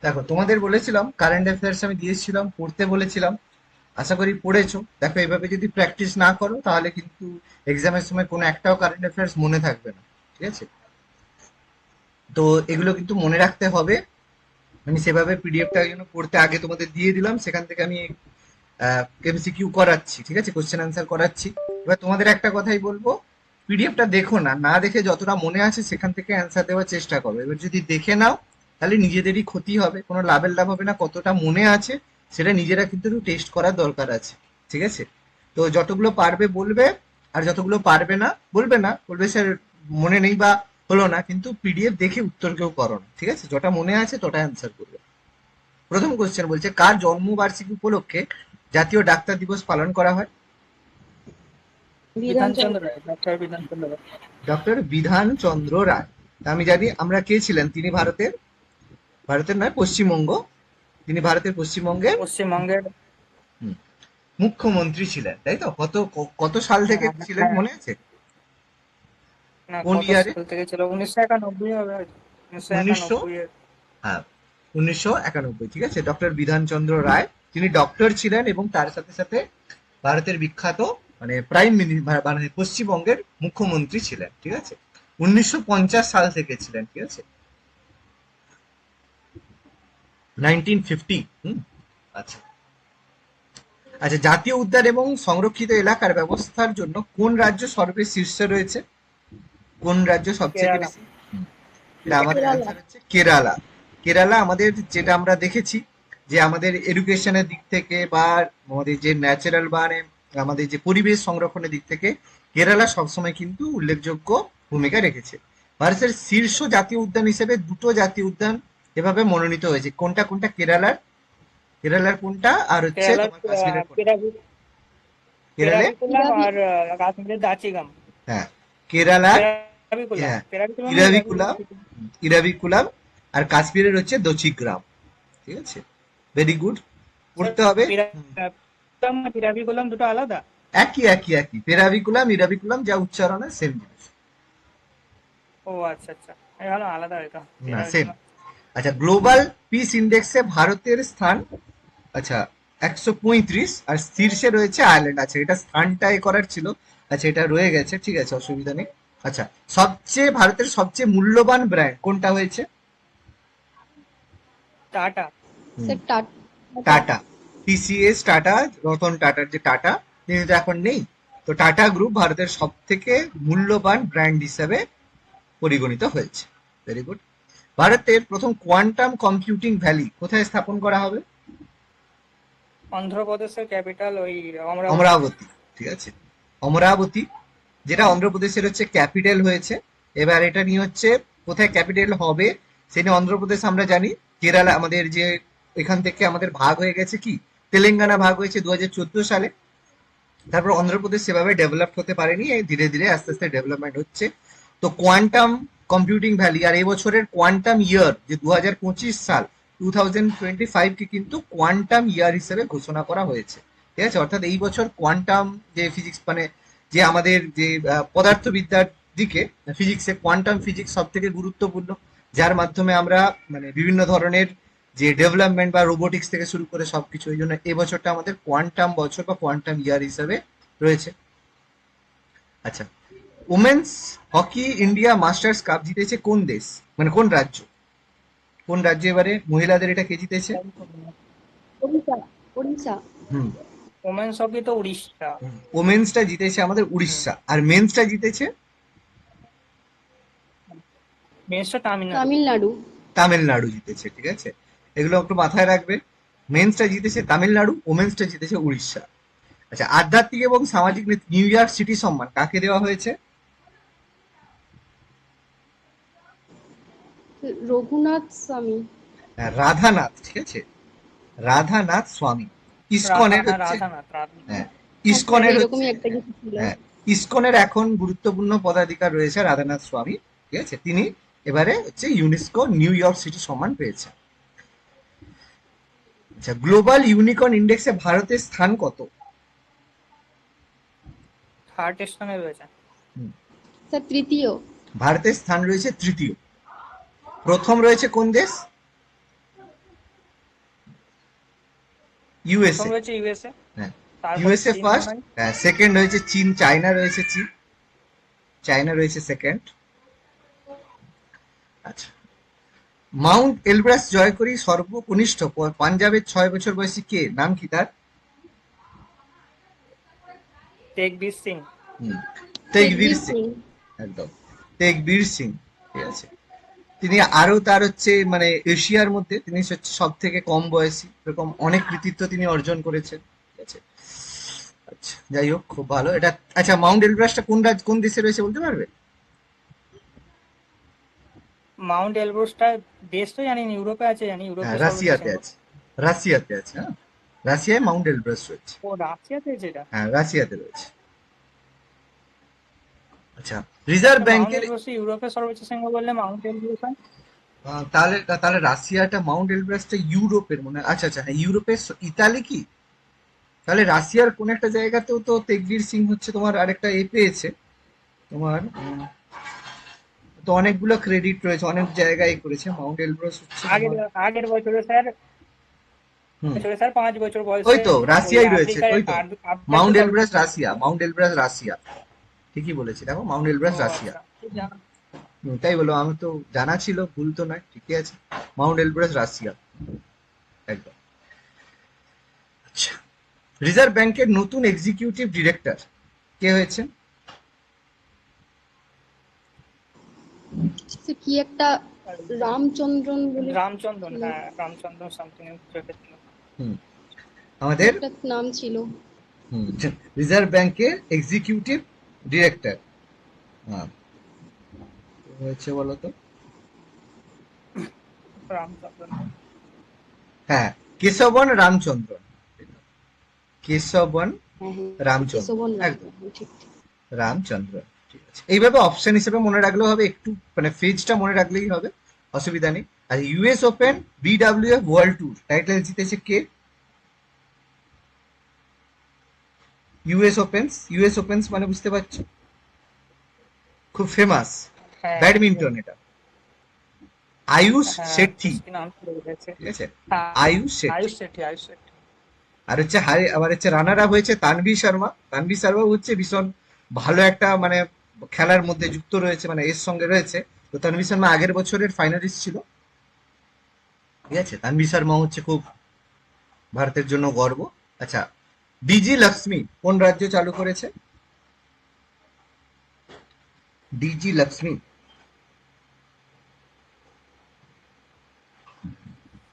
দেখো, তোমাদের বলেছিলাম কারেন্ট অ্যাফেয়ার্স আমি দিয়েছিলাম, পড়তে বলেছিলাম। আশা করি পড়েছো। দেখো, এভাবে যদি প্র্যাকটিস না করো তাহলে কিন্তু এক্সামের সময় কোনো একটাও কারেন্ট অ্যাফেয়ার্স মনে থাকবে না। ঠিক আছে? তো এগুলো কিন্তু মনে রাখতে হবে। আমি সেভাবে পিডিএফটা যেন পড়তে আগে তোমাদের দিয়ে দিলাম, সেখান থেকে আমি এমসিকিউ করাচ্ছি। ঠিক আছে? কোশ্চেন আনসার করাচ্ছি। এবার তোমাদের একটা কথাই বলবো, পিডিএফটা দেখো না, না দেখে যতটা মনে আছে সেখান থেকে অ্যান্সার দেওয়ার চেষ্টা করো। এবার যদি দেখে নাও তাহলে নিজেদেরই ক্ষতি হবে, কোনো লাভের লাভ হবে না। কতটা মনে আছে সেটা নিজেরা কিন্তু একটু টেস্ট করার দরকার আছে। ঠিক আছে? তো যতগুলো পারবে বলবে, আর যতগুলো পারবে না বলবে না, বলবে স্যার মনে নেই বা হলো না, কিন্তু পিডিএফ দেখে উত্তর কেউ করো না। ঠিক আছে? যেটা মনে আছে তোটা অ্যান্সার করবে। প্রথম কোশ্চেন বলছে, কার জন্মবার্ষিকী উপলক্ষে জাতীয় ডাক্তার দিবস পালন করা হয়? বিধানচন্দ্র রায়, ডক্টর বিধানচন্দ্র রায়। ডক্টর বিধান চন্দ্র রায়। তা আমি জানি আমরা কে ছিলেন, তিনি ভারতের, ভারতের নয়, পশ্চিমবঙ্গ, তিনি ভারতের পশ্চিমবঙ্গের পশ্চিমবঙ্গের। হুম, মুখ্যমন্ত্রী ছিলেন, তাই তো? কত সাল থেকে হ্যাঁ, ছিলেন হ্যাঁ। মনে আছে? না, কোন কত ইয়ারে? সাল থেকে ছিল? 1991 হবে হয়তো। উনিশশো 1900, একানব্বই এর। হ্যাঁ, 1991। ঠিক আছে? ডক্টর বিধানচন্দ্র রায়, তিনি ডক্টর ছিলেন এবং তার সাথে সাথে ভারতের বিখ্যাত মানে প্রাইম মিনিস্টার, মানে পশ্চিমবঙ্গের মুখ্যমন্ত্রী ছিলেন। ঠিক আছে? 1950 সাল থেকে ছিলেন। ঠিক আছে? 1950। আচ্ছা। আচ্ছা, জাতীয় উদ্যান এবং সংরক্ষিত এলাকার ব্যবস্থার জন্য কোন রাজ্য সর্বশীর্ষে রয়েছে? কোন রাজ্য সবথেকে কেরালা। বেশি? এটা আমাদের কেরালা। অ্যান্সার হচ্ছে কেরালা। কেরালা আমাদের, যেটা আমরা দেখেছি যে আমাদের এডুকেশনের দিক থেকে বা আমাদের যে ন্যাচারাল মানে আমাদের যে পরিবেশ সংরক্ষণের দিক থেকে কেরালা সবসময় কিন্তু উল্লেখযোগ্য ভূমিকা রেখেছে। ভারতের শীর্ষ জাতীয় উদ্যান হিসেবে দুটো জাতীয় উদ্যান এভাবে মনোনীত হয়েছে। কোনটা কোনটা কেরালার? কেরালার কোনটা আর হচ্ছে কেরালার তোমার কাশ্মীরের কোনটা? কেরালে, পেরাভিকুলাম ইরাবি। আর কাশ্মীরের দাচিগাম। হ্যাঁ, কেরালার, পেরাভিকুলাম, হ্যাঁ, পেরাভিকুলাম না ইরাভিকুলাম ইরাভিকুলাম, কিছু। ইরাভিকুলাম। আর কাশ্মীরের হচ্ছে দচিগ্রাম। ঠিক আছে? Very good. স্যার, পড়তে হবে। পেরাভিকুলাম আর ইরাভিকুলাম দুটো আলাদা? একই একই একই, পেরাভিকুলাম ইরাভিকুলাম যা উচ্চারণ হয় সেম জিনিস। ও আচ্ছা, আচ্ছা। আমি ভালো আলাদা হয়তো। না, সেম। পেরাভিকুলাম। আচ্ছা, গ্লোবাল পিস ইন্ডেক্সে ভারতের স্থান, আচ্ছা, 135, আর শীর্ষে রয়েছে আয়ারল্যান্ড। আচ্ছা, এটা স্থানটা এ করার ছিল। আচ্ছা, এটা রয়ে গেছে, ঠিক আছে, অসুবিধা নেই। আচ্ছা, ভারতের সবচেয়ে মূল্যবান ব্র্যান্ড কোনটা হয়েছে? টাটা। হুম, স্যার টাটা। টাটা। টিসিএস, টাটা, রতন টাটার যে টাটা, তিনি তো এখন নেই। তো টাটা গ্রুপ ভারতের সব থেকে মূল্যবান ব্র্যান্ড হিসাবে পরিগণিত হয়েছে। Very good. ভারতের প্রথম কোয়ান্টাম কম্পিউটিং ভ্যালি কোথায় স্থাপন করা হবে? অন্ধ্রপ্রদেশের ক্যাপিটাল ওই অমরাবতী। অমরাবতী। ঠিক আছে? অমরাবতী, যেটা অন্ধ্রপ্রদেশের হচ্ছে ক্যাপিটাল হয়েছে। এবার এটা নিয়ে হচ্ছে কোথায় ক্যাপিটাল হবে, সে নিয়ে অন্ধ্রপ্রদেশ আমরা জানি। কেরালা আমাদের যে এখান থেকে আমাদের ভাগ হয়ে গেছে, কি তেলেঙ্গানা ভাগ হয়েছে 2014 সালে। তারপর অন্ধ্রপ্রদেশ সেভাবে ডেভেলপ হতে পারেনি, এই ধীরে ধীরে আস্তে আস্তে ডেভেলপমেন্ট হচ্ছে। তো কোয়ান্টাম কম্পিউটিং ভ্যালি, আর এই বছরের কোয়ান্টাম ইয়ার যে 2025 সাল, 2025 কে কিন্তু কোয়ান্টাম ইয়ার হিসেবে ঘোষণা করা হয়েছে। ঠিক আছে? অর্থাৎ এই বছর কোয়ান্টাম যে ফিজিক্স মানে যে আমাদের যে পদার্থবিদ্যার দিকে, ফিজিক্সে কোয়ান্টাম ফিজিক্স সব থেকে গুরুত্বপূর্ণ, যার মাধ্যমে আমরা মানে বিভিন্ন ধরনের যে ডেভেলপমেন্ট বা রোবোটিক্স থেকে শুরু করে সবকিছু, এই জন্য এই বছরটা আমাদের কোয়ান্টাম বছর বা কোয়ান্টাম ইয়ার হিসাবে রয়েছে। আচ্ছা, women's hockey India masters cup জিতেছে কোন দেশ, মানে কোন রাজ্য? কোন রাজ্য এবারে মহিলাদের এটা কে জিতেছে? উড়িষ্যা। উড়িষ্যা। হুম, ওমেন্স হকি তো উড়িষ্যা। ওমেন্সটা জিতেছে আমাদের হুম। উড়িষ্যা, আর মেন্সটা জিতেছে মেন্সটা তামিলনাড়ু। তামিলনাড়ু। তামিলনাড়ু জিতেছে। ঠিক আছে? এগুলো একটু মাথায় রাখবে। মেন্সটা জিতেছে তামিলনাড়ু, ওমেন্সটা জিতেছে উড়িষ্যা। আচ্ছা, আধ্যাত্মিক এবং সামাজিক নিউ ইয়র্ক সিটি সম্মান কাকে দেওয়া হয়েছে? রঘুনাথ স্বামী। রাধানাথ। ঠিক আছে? রাধানাথ স্বামী। ইসকনের হচ্ছে, রাধানাথ, রাধানাথ। হ্যাঁ, হ্যাঁ স্যার, ইসকনের হচ্ছে, এরকমই একটা কিছু ছিল। হ্যাঁ, ইসকনের এখন গুরুত্বপূর্ণ পদাধিকার রয়েছে রাধানাথ স্বামী। ঠিক আছে? তিনি এবারে হচ্ছে ইউনেস্কো নিউ ইয়র্ক সিটি সম্মান পেয়েছে। আচ্ছা, গ্লোবাল ইউনিকর্ন ইন্ডেক্সে ভারতের স্থান কত? থার্ড স্থানে রয়েছে। হুম, স্যার তৃতীয়। ভারতের স্থান রয়েছে তৃতীয়। প্রথম রয়েছে কোন দেশ? প্রথম ইউএসএ। রয়েছে ইউএসএ, হ্যাঁ, তারপরে ইউএসএ চীন মনে ফার্স্ট, হয়। হ্যাঁ সেকেন্ড হয়েছে চীন, চায়না রয়েছে চীন, চায়না রয়েছে সেকেন্ড। আচ্ছা, মাউন্ট এলব্রাস জয় করি সর্বকনিষ্ঠ পাঞ্জাবের 6 বছর বয়সী কে, নাম কি তার? তেগবীর সিং। হুম, তেগবীর তেগবীর সিং, সিং। একদম তেগবীর সিং, ঠিক আছে। তিনি আরো তার হচ্ছে মানে এশিয়ার মধ্যে তিনি হচ্ছে সব থেকে কম বয়সী, এরকম অনেক কৃতিত্ব তিনি অর্জন করেছেন, ঠিক আছে। আচ্ছা যাই হোক, খুব ভালো এটা। আচ্ছা, মাউন্ট এলব্রাসটা কোন দেশে রয়েছে বলতে পারবে? মাউন্ট এলব্রুসটা দেশ তো জানি না, ইউরোপে আছে জানি, হ্যাঁ, ইউরোপের সর্বোচ্চ রাশিয়াতে শৃঙ্গ। আছে, রাশিয়াতে আছে, হ্যাঁ রাশিয়ায় মাউন্ট এলব্রাস রয়েছে। ও রাশিয়াতে যেটা। হ্যাঁ, রাশিয়াতে রয়েছে। আচ্ছা, রিজার্ভ আচ্ছা, মাউন্ট ব্যাংকের এলব্রুস ইউরোপের সর্বোচ্চ শৃঙ্গ বললে মাউন্ট এলব্রুস হয়। তাহলে তাহলে রাশিয়াটা, মাউন্ট এলব্রাসটা ইউরোপের মনে হয়। আচ্ছা আচ্ছা, হ্যাঁ ইউরোপের ইতালি কি? তাহলে রাশিয়ার কোন একটা জায়গাতেও তো তেগবীর সিং হচ্ছে তোমার আরেকটা পেয়েছে তোমার, তো অনেকগুলো ক্রেডিট রয়েছে, অনেক জায়গায় করেছে। মাউন্ট এলব্রাস হচ্ছে আগের তোমার, আগের বছরে স্যার, হুম, বছরে স্যার 5 বছর ওই বয়সে তো ওই রাশিয়াই রয়েছে, আফ্রিকায় ওই তো আফ্রিকাতে মাউন্ট এলব্রাস সর্বোচ্চ। রাশিয়া, মাউন্ট এলব্রাস রাশিয়া, ঠিকই বলেছি, দেখো মাউন্ট ও এলব্রাস রাশিয়া। আচ্ছা, ঠিক জানা। তাই বলো, আমি তো জানা ছিল, ভুল তো নয়, ঠিকই আছে। মাউন্ট এলব্রাস রাশিয়া, একদম। আচ্ছা, রিজার্ভ ব্যাংকের নতুন এক্সিকিউটিভ ডিরেক্টর কে হয়েছে? সে কি একটা রামচন্দ্রন বলে রামচন্দ্রন, ছিল, হ্যাঁ রামচন্দ্রন সামথিং কিছু একটা ছিল। হুম, কি আমাদের একটা নাম ছিল। রিজার্ভ ব্যাংকের এক্সিকিউটিভ ডিরেক্টর, হ্যাঁ কে হয়েছে বলো তো? রামচন্দ্রন। হ্যাঁ, কেশবন রামচন্দ্রন, কেশবন হ্যাঁ হ্যাঁ, রামচন্দ্র, কেশবন রাম, একদম হ্যাঁ, ঠিক ঠিক। রামচন্দ্র, ঠিক আছে। এইভাবে অপশন হিসেবে মনে রাখলেও হবে, একটু মানে ফেজটা মনে রাখলেই হবে, অসুবিধা নেই। আর US Open BWF world tour title জিতেছে কে? ইউএস ওপেন্স মানে বুঝতে পারছো, খুব ফেমাস হ্যাঁ ব্যাডমিন্টন এটা। আয়ুষ হ্যাঁ, শেট্টি, কি নাম ছিল বলেছে। ঠিক আছে, হ্যাঁ, আয়ুষ শেট্টি। আয়ুষ শেট্টি, আয়ুষ শেট্টি। আর হচ্ছে আবার হচ্ছে রানার আপ হয়েছে তানভি শর্মা। তানভি শর্মা হচ্ছে ভীষণ ভালো একটা মানে খেলার মধ্যে যুক্ত রয়েছে, মানে এর সঙ্গে রয়েছে। তো তানভি শর্মা আগের বছরের ফাইনালিস্ট ছিল, ঠিক আছে। তানভি শর্মা হচ্ছে খুব ভারতের জন্য গর্ব। আচ্ছা, ডিজি লক্ষ্মী কোন রাজ্য চালু করেছে? ডিজি লক্ষ্মী,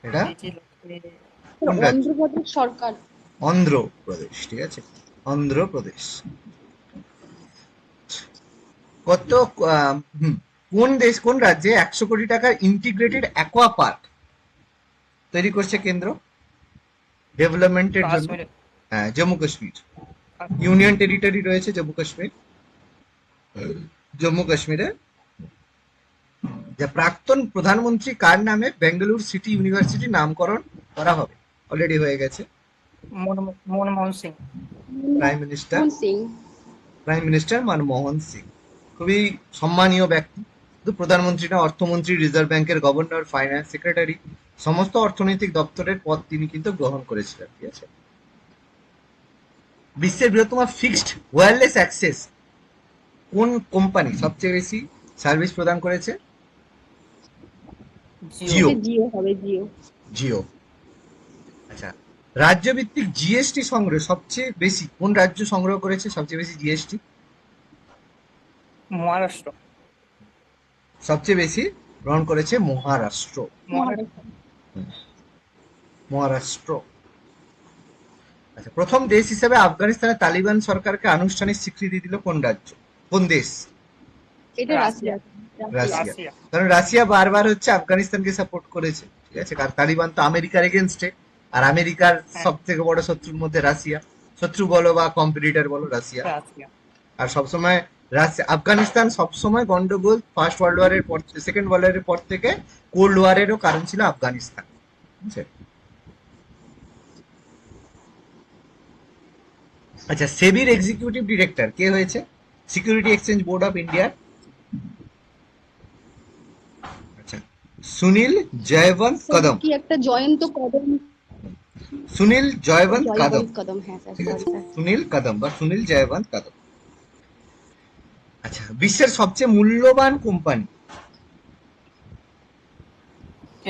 এটা ডিজি লক্ষ্মী। কোন রাজ্য? অন্ধ্রপ্রদেশ সরকার। অন্ধ্রপ্রদেশ, ঠিক আছে, অন্ধ্রপ্রদেশ। কত কোন রাজ্যে 100 কোটি টাকার ইন্টিগ্রেটেড অ্যাকোয়া পার্ক তৈরি করছে কেন্দ্র ডেভেলপমেন্টের জন্য? কাশ্মীরে। হ্যাঁ, জম্মু কাশ্মীর, ইউনিয়ন টেরিটরি রয়েছে জম্মু কাশ্মীর। জম্মু কাশ্মীরে যে প্রাক্তন প্রধানমন্ত্রী কার নামে বেঙ্গালুরু সিটি ইউনিভার্সিটি নামকরণ করা হবে? অলরেডি হয়ে গেছে। Manmohan Singh. Prime minister, Manmohan Singh. Prime minister Manmohan Singh, খুবই সম্মানীয় ব্যক্তি। শুধু প্রধানমন্ত্রী না, অর্থমন্ত্রী, রিজার্ভ ব্যাংকের গভর্নর, ফাইন্যান্স সেক্রেটারি, সমস্ত অর্থনৈতিক দপ্তরের পদ তিনি কিন্তু গ্রহণ করেছিলেন, ঠিক আছে। বিশ্বের বৃহত্তম ফিক্সড ওয়্যারলেস অ্যাক্সেস কোন কোম্পানি সবচেয়ে বেশি সার্ভিস প্রদান করেছে? জিও, জিও। এটা জিও হবে, জিও। জিও। আচ্ছা, রাজ্যভিত্তিক জিএসটি সংগ্রহ সবচেয়ে বেশি কোন রাজ্য সংগ্রহ করেছে সবচেয়ে বেশি জিএসটি? মহারাষ্ট্র। সবচেয়ে বেশি গ্রহণ করেছে মহারাষ্ট্র, মহারাষ্ট্র। মহারাষ্ট্র। আচ্ছা, প্রথম দেশ হিসেবে আফগানিস্তানের তালিবান সরকারকে আনুষ্ঠানিক স্বীকৃতি দিল কোন রাজ্য, কোন দেশ? এটা রাশিয়া। রাশিয়া। রাশিয়া। রাশিয়া। কারণ রাশিয়া বারবার হচ্ছে আফগানিস্তানকে সাপোর্ট করেছে, ঠিক আছে। কারণ তালিবান তো আমেরিকার এগেনস্টে, আর আমেরিকার হ্যাঁ, সব থেকে বড় শত্রুর মধ্যে রাশিয়া, শত্রু বলো বা কম্পিটিটর বলো, রাশিয়া। রাশিয়া। আর সবসময় আফগানিস্তান সবসময় গন্ডগোল, ফার্স্ট ওয়ার্ল্ড ওয়ারের পর, সেকেন্ড ওয়ার্ল্ড ওয়ারের পর থেকে কোল্ড ওয়ারেরও কারণ ছিল আফগানিস্তান, ঠিক আছে। আচ্ছা, সেবির এক্সিকিউটিভ ডিরেক্টর কে হয়েছে? সিকিউরিটি এক্সচেঞ্জ বোর্ড অফ ইন্ডিয়ার। আচ্ছা, সুনীল জয়বন্ত স্যার কদম, কি একটা জয়ন্ত কদম। সুনীল জয়বন্ত কাদম, জয়বন্ত কদম, হ্যাঁ স্যার, ঠিক সরি আছে, স্যার। সুনীল কদম বা সুনীল জয়বন্ত কদম। আচ্ছা, বিশ্বের সবচেয়ে মূল্যবান কোম্পানি?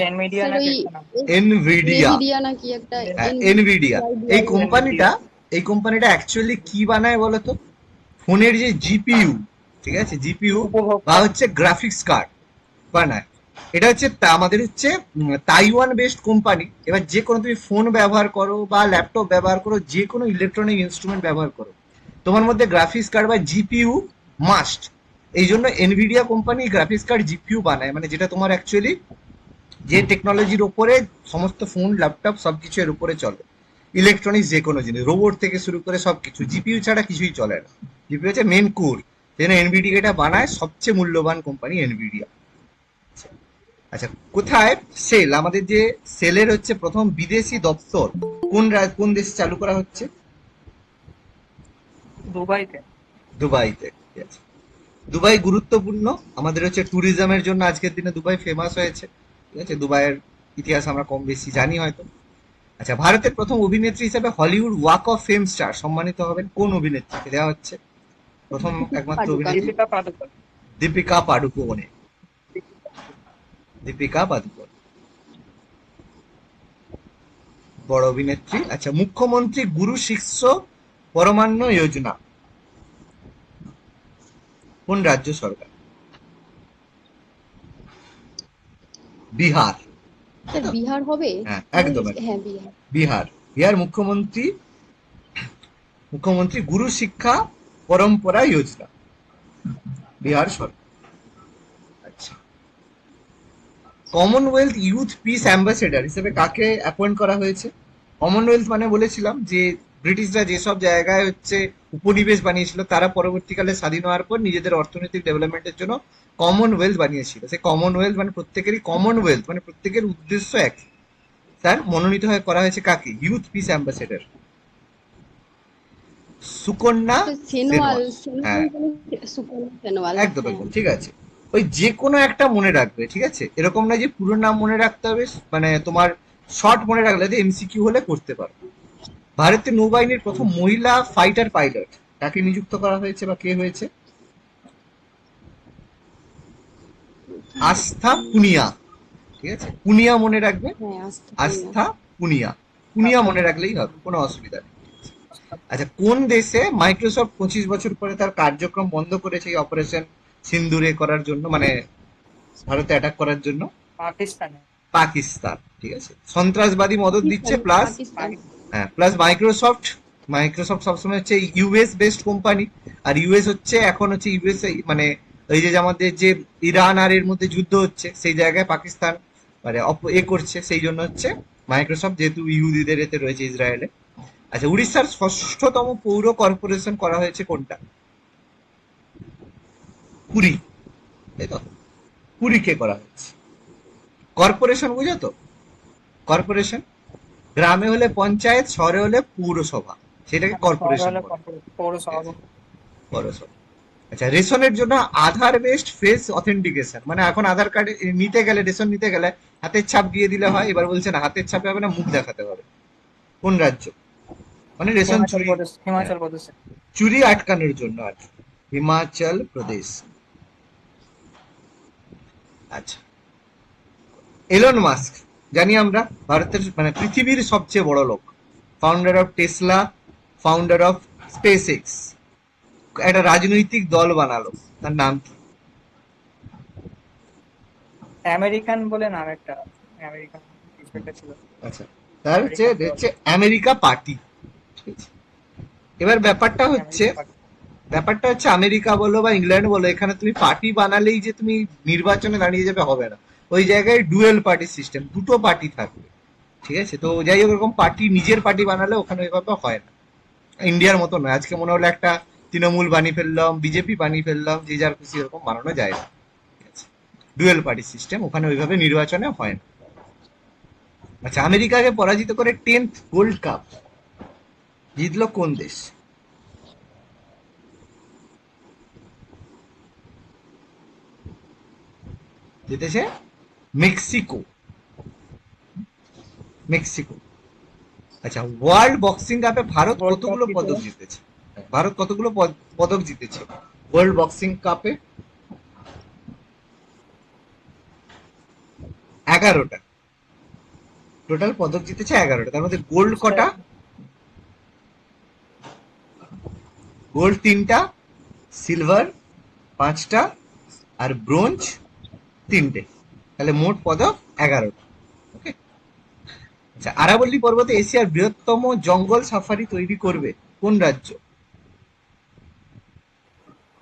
এনভিডিয়া স্যার না ওই একটা নাম। এনভিডিয়া। নেভিডিয়া নাকি একটা, হ্যাঁ, এনভিডিয়া। এই এনভিডিয়া। কোম্পানিটা, এই কোম্পানিটা অ্যাকচুয়ালি কি বানায় বলতো? ফোনের যে জিপিইউ, ঠিক আছে, জিপিইউ বা উপভোক্তা। হচ্ছে গ্রাফিক্স কার্ড বানায়। এটা হচ্ছে আমাদের হচ্ছে তাইওয়ান বেসড কোম্পানি। এবার যে কোনো তুমি ফোন ব্যবহার করো বা ল্যাপটপ ব্যবহার করো, যে কোনো ইলেকট্রনিক ইনস্ট্রুমেন্ট ব্যবহার করো, তোমার মধ্যে গ্রাফিক্স কার্ড বা জিপিইউ মাস্ট। এই জন্য Nvidia company graphics card GPU বানায়, মানে যেটা তোমার অ্যাকচুয়ালি যে টেকনোলজির উপরে সমস্ত ফোন ল্যাপটপ সবকিছু এর উপরে চলে। ইলেকট্রনিক্স যে কোনো জিনিস, রোবট থেকে শুরু করে সবকিছু জিপিইউ ছাড়া কিছুই চলে না। জিপিইউ হচ্ছে মেন কোর, যেন এনভিডিয়া এটা বানায়, সবচেয়ে মূল্যবান কোম্পানি এনভিডিয়া। আচ্ছা, কোথায় সেল, আমাদের যে সেলের হচ্ছে প্রথম বিদেশি দপ্তর কোন দেশে চালু করা হচ্ছে? দুবাইতে। দুবাইতে। ঠিক আছে। দুবাই গুরুত্বপূর্ণ আমাদের হচ্ছে ট্যুরিজমের জন্য, আজকের দিনে দুবাই ফেমাস হয়েছে। ঠিক আছে, দুবাইয়ের ইতিহাস আমরা কম বেশি জানি হয়তো। আচ্ছা, ভারতের প্রথম অভিনেত্রী হিসেবে Hollywood walk of fame star সম্মানিত হবেন কোন অভিনেত্রীকে দেওয়া হচ্ছে? প্রথম একমাত্র পাডুকোন। অভিনেত্রী দীপিকা পাডুকোন। দীপিকা পাডুকোনে। দীপিকা পাডুকোন বড় অভিনেত্রী। আচ্ছা, মুখ্যমন্ত্রী গুরু শিষ্য পরমান্ন যোজনা কোন রাজ্য সরকার? বিহার। তাই স্যার তো? বিহার হবে? হ্যাঁ, ভুলে একদম গেছি, একদম। হ্যাঁ বিহার। বিহার। বিহার মুখ্যমন্ত্রী গুরু শিক্ষা পরম্পরা যোজনা, বিহার সরকার। আচ্ছা, কমনওয়েলথ ইউথ পিস অ্যাম্বাসেডর হিসেবে কাকে অ্যাপয়েন্ট করা হয়েছে? কমনওয়েলথ মানে বলেছিলাম যে ব্রিটিশরা যেসব জায়গায় হচ্ছে উপনিবেশ বানিয়েছিল, তারা পরবর্তীকালে স্বাধীন হওয়ার পর নিজেদের অর্থনৈতিক ডেভেলপমেন্টের জন্য কমনওয়েলথ বানিয়েছিল। সেই কমনওয়েলথ মানে প্রত্যেকেরই কমনওয়েলথ মানে প্রত্যেকের উদ্দেশ্য এক। তার মনোনীত হয়ে করা হয়েছে কাকে? Youth peace ambassador Sukanya sir Sonowal, Sonowal. হ্যাঁ, সুকন্যা সেনোয়াল, একদম হ্যাঁ। একদম ঠিক আছে। ওই যে কোনো একটা মনে রাখবে, ঠিক আছে, এরকম না যে পুরো নাম মনে রাখতে হবে, মানে তোমার শর্ট মনে রাখলে যে এমসিকিউ হলে করতে পারো। ভারতের নৌবাহিনীর প্রথম মহিলা ফাইটার পাইলট কাকে নিযুক্ত করা হয়েছে বা কে হয়েছে? আস্থা পুনিয়া। ঠিক আছে, পুনিয়া মনে রাখবে। হ্যাঁ, আস্থা কন্যা। আস্থা পুনিয়া। পুনিয়া আচ্ছা। মনে রাখলেই হবে, কোনো অসুবিধা নেই। আচ্ছা, কোন দেশে মাইক্রোসফট 25 বছর পরে তার কার্যক্রম বন্ধ করেছে এই অপারেশন সিন্দুরে করার জন্য, মানে ভারতে অ্যাটাক করার জন্য? পাকিস্তানে। পাকিস্তান। ঠিক আছে, সন্ত্রাসবাদী মদত দিচ্ছে পাকিস্তান, প্লাস। পাকিস্তান। হ্যাঁ, প্লাস মাইক্রোসফট। মাইক্রোসফট সবসময় হচ্ছে ইউএস বেসড কোম্পানি। আর ইউএস হচ্ছে এখন হচ্ছে ইউএস, মানে এই যে আমাদের যে ইরান আর এর মধ্যে যুদ্ধ হচ্ছে, সেই জায়গায় পাকিস্তান মানে করছে, সেই জন্য হচ্ছে মাইক্রোসফট, যেহেতু ইহুদিদের এতে রয়েছে ইসরায়েলে। আচ্ছা, উড়িষ্যার ষষ্ঠতম পৌর কর্পোরেশন করা হয়েছে কোনটা? পুরী। তাই তো, পুরীকে করা হয়েছে। কর্পোরেশন বুঝো তো? কর্পোরেশন গ্রামে হলে পঞ্চায়েত, শহরে হলে পৌরসভা, সেটাকে শহরে কর্পোরেশন হলে বলে। ঠিক পৌরসভা। আছে, পৌরসভা। আচ্ছা, রেশনের জন্য আধার বেসড ফেস অথেন্টিকেশন, মানে এখন আধার কার্ড নিতে গেলে, রেশন নিতে গেলে হাতের ছাপ দিয়ে দিলে হয়, এবার বলছে না, হাতের ছাপে হবে না, মুখ দেখাতে হবে। কোন রাজ্য? মানে রেশন হিমাচল চুরি। প্রদেশ, হ্যাঁ, হিমাচল প্রদেশে। চুরি আটকানোর জন্য আর কি। হিমাচল প্রদেশ। আচ্ছা, এলন মাস্ক, জানি আমরা ভারতের মানে পৃথিবীর সবচেয়ে বড় লোক, founder of Tesla, founder of speech x, একটা রাজনৈতিক দল বানালো, তার নাম কি? আমেরিকান বলে নাম একটা। আমেরিকান কিছু একটা ছিল। আচ্ছা, তার হচ্ছে আমেরিকান দল। হচ্ছে আমেরিকা পার্টি। ঠিক আছে, এবার আমেরিকান পার্টি। ব্যাপারটা হচ্ছে আমেরিকা বলো বা ইংল্যান্ড বলো, এখানে তুমি পার্টি বানালেই যে তুমি নির্বাচনে দাঁড়িয়ে যাবে হবে না। ওই জায়গায় ডুয়েল পার্টি সিস্টেম, দুটো পার্টি থাকবে। ঠিক আছে, তো যাই হোক, এরকম পার্টি, নিজের পার্টি বানালে ওখানে ওইভাবে হয় না। ইন্ডিয়ার মতো নয়, আজকে মনে হলো একটা তৃণমূল বানিয়ে ফেললাম, বিজেপি বানিয়ে ফেললাম, যে যার খুশি এরকম বানানো যায় না। ঠিক আছে, ডুয়েল পার্টি সিস্টেম, ওখানে ওইভাবে নির্বাচনে হয় না। আচ্ছা, আমেরিকাকে পরাজিত করে 10th গোল্ড কাপ জিতলো কোন দেশ? জিতেছে মেক্সিকো। মেক্সিকো। আচ্ছা, ওয়ার্ল্ড বক্সিং কাপে ভারত গোল্ড কাপ কতগুলো জিতেছে। পদক জিতেছে? ভারত কতগুলো পদক জিতেছে ওয়ার্ল্ড বক্সিং কাপে? 11টা। টোটাল পদক জিতেছে 11টা, তার মধ্যে গোল্ড আচ্ছা, কটা? গোল্ড 3টা, সিলভার 5টা, আর ব্রোঞ্জ 3টে। তাহলে মোট পদক 11টা। ওকে। আচ্ছা, আরাবল্লী পর্বতে এশিয়ার বৃহত্তম জঙ্গল সাফারি তৈরি করবে কোন রাজ্য?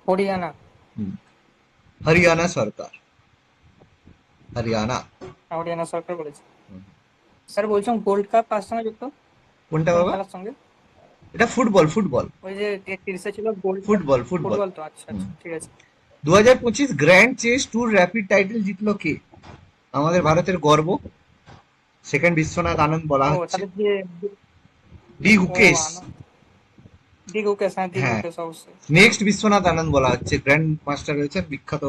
হরিয়ানা। হুম, হরিয়ানা সরকার। হরিয়ানা। হরিয়ানা সরকার বলেছে। হুম। স্যার বলছিলাম গোল্ড কাপ কার সঙ্গে যুক্ত, কোনটা কোন বাবা? খেলার সঙ্গে? এটা ফুটবল, ফুটবল, ওই যে 31-এ ছিল gold cup. Football, football. Football তো, আচ্ছা হুম। আচ্ছা, ঠিক আছে। 2025 grand chess tour rapid title জিতলো কে? আমাদের ভারতের গর্ব, সেকেন্ড বিশ্বনাথ আনন্দ বলা ও হচ্ছে। তাহলে যে, ডি ও গুকেশ। আনন্দ, দিগুকেশ, হ্যাঁ হ্যাঁ, দিগুকেশ অবশ্যই। নেক্সট বিশ্বনাথ আনন্দ বলা হচ্ছে, গ্র্যান্ড মাস্টার রয়েছেন বিখ্যাত,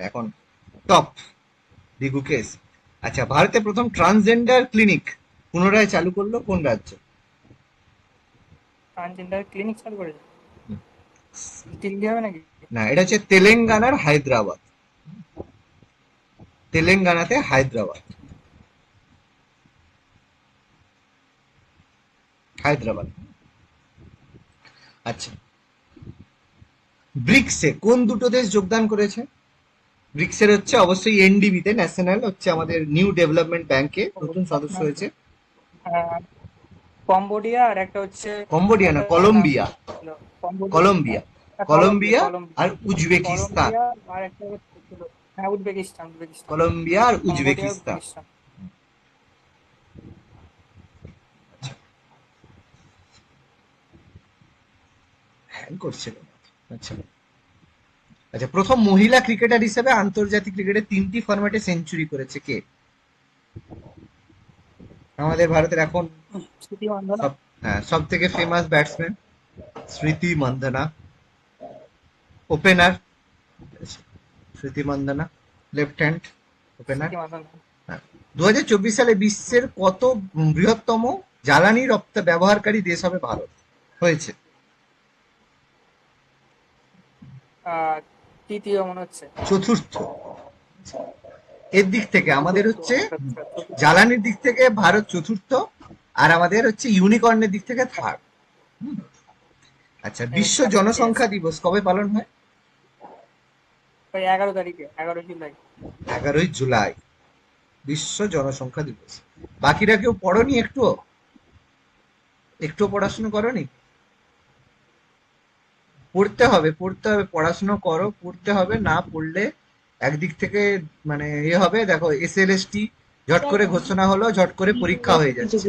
এখন টপ, ডি গুকেশ। আচ্ছা, ভারতে প্রথম ট্রান্সজেন্ডার ক্লিনিক পুনরায় চালু করলো কোন রাজ্য? ট্রান্সজেন্ডার ক্লিনিক চালু করেছে, হুম। দিল্লি হবে নাকি? না, এটা হচ্ছে তেলেঙ্গানার হায়দ্রাবাদ। তেলেঙ্গানাতে হায়দ্রাবাদ, হায়দ্রাবাদ। আচ্ছা, ব্রিক্সে কোন দুটো দেশ যোগদান করেছে? ব্রিক্সের হচ্ছে অবশ্যই এনডিবি তে, ন্যাশনাল হচ্ছে আমাদের নিউ ডেভেলপমেন্ট ব্যাংকে নতুন সদস্য হয়েছে। আহ, কম্বোডিয়া, আর একটা হচ্ছে কম্বোডিয়া না, একটা নাম কলম্বিয়া। ছিল, Cambodia, Colombia. Colombia, Colombia Colombia, আর উজবেকিস্তান। কলম্বিয়া, আর একটা ছিল, হ্যাঁ উজবেকিস্তান, উজবেকিস্তান, কলম্বিয়া আর কম্বোডিয়া, উজবেকিস্তান। উজবেকিস্তান। হ্যাং করছে না। আচ্ছা। আচ্ছা, প্রথম মহিলা ক্রিকেটার হিসেবে আন্তর্জাতিক ক্রিকেটে 3টি ফরম্যাটে সেঞ্চুরি করেছে কে? আমাদের ভারতের এখন স্মৃতি মান্ধানা। সব, হ্যাঁ, সব থেকে ফেমাস ব্যাটসম্যান স্মৃতি মান্ধানা। ওপেনার স্মৃতি মান্ধানা, লেফট হ্যান্ড ওপেনার। স্মৃতি মান্ধানা। হ্যাঁ। 2024 সালে বিশ্বের কত বৃহত্তম জ্বালানি ব্যবহারকারী দেশ হবে ভারত হয়েছে? আহ, তৃতীয় মনে হচ্ছে। চতুর্থ। এর দিক থেকে আমাদের চতুর্থ, হচ্ছে, আচ্ছা আচ্ছা, চতুর্থ। জ্বালানির দিক থেকে ভারত চতুর্থ, আর আমাদের হচ্ছে ইউনিকর্নের দিক থেকে থার্ড। আচ্ছা, বিশ্ব জনসংখ্যা দিবস কবে পালন হয়? ওই 11 তারিখে, 11 জুলাই। 11ই জুলাই বিশ্ব জনসংখ্যা দিবস। বাকিরা কেউ পড়নি? একটুও একটু পড়াশোনা করনি? পড়তে হবে, পড়তে হবে, পড়াশোনা করো, পড়তে হবে, না পড়লে একদিক থেকে মানে হবে। দেখো, এসএলএসটি ঝট করে ঘোষণা হলো, ঝট করে পরীক্ষা হয়ে যাচ্ছে।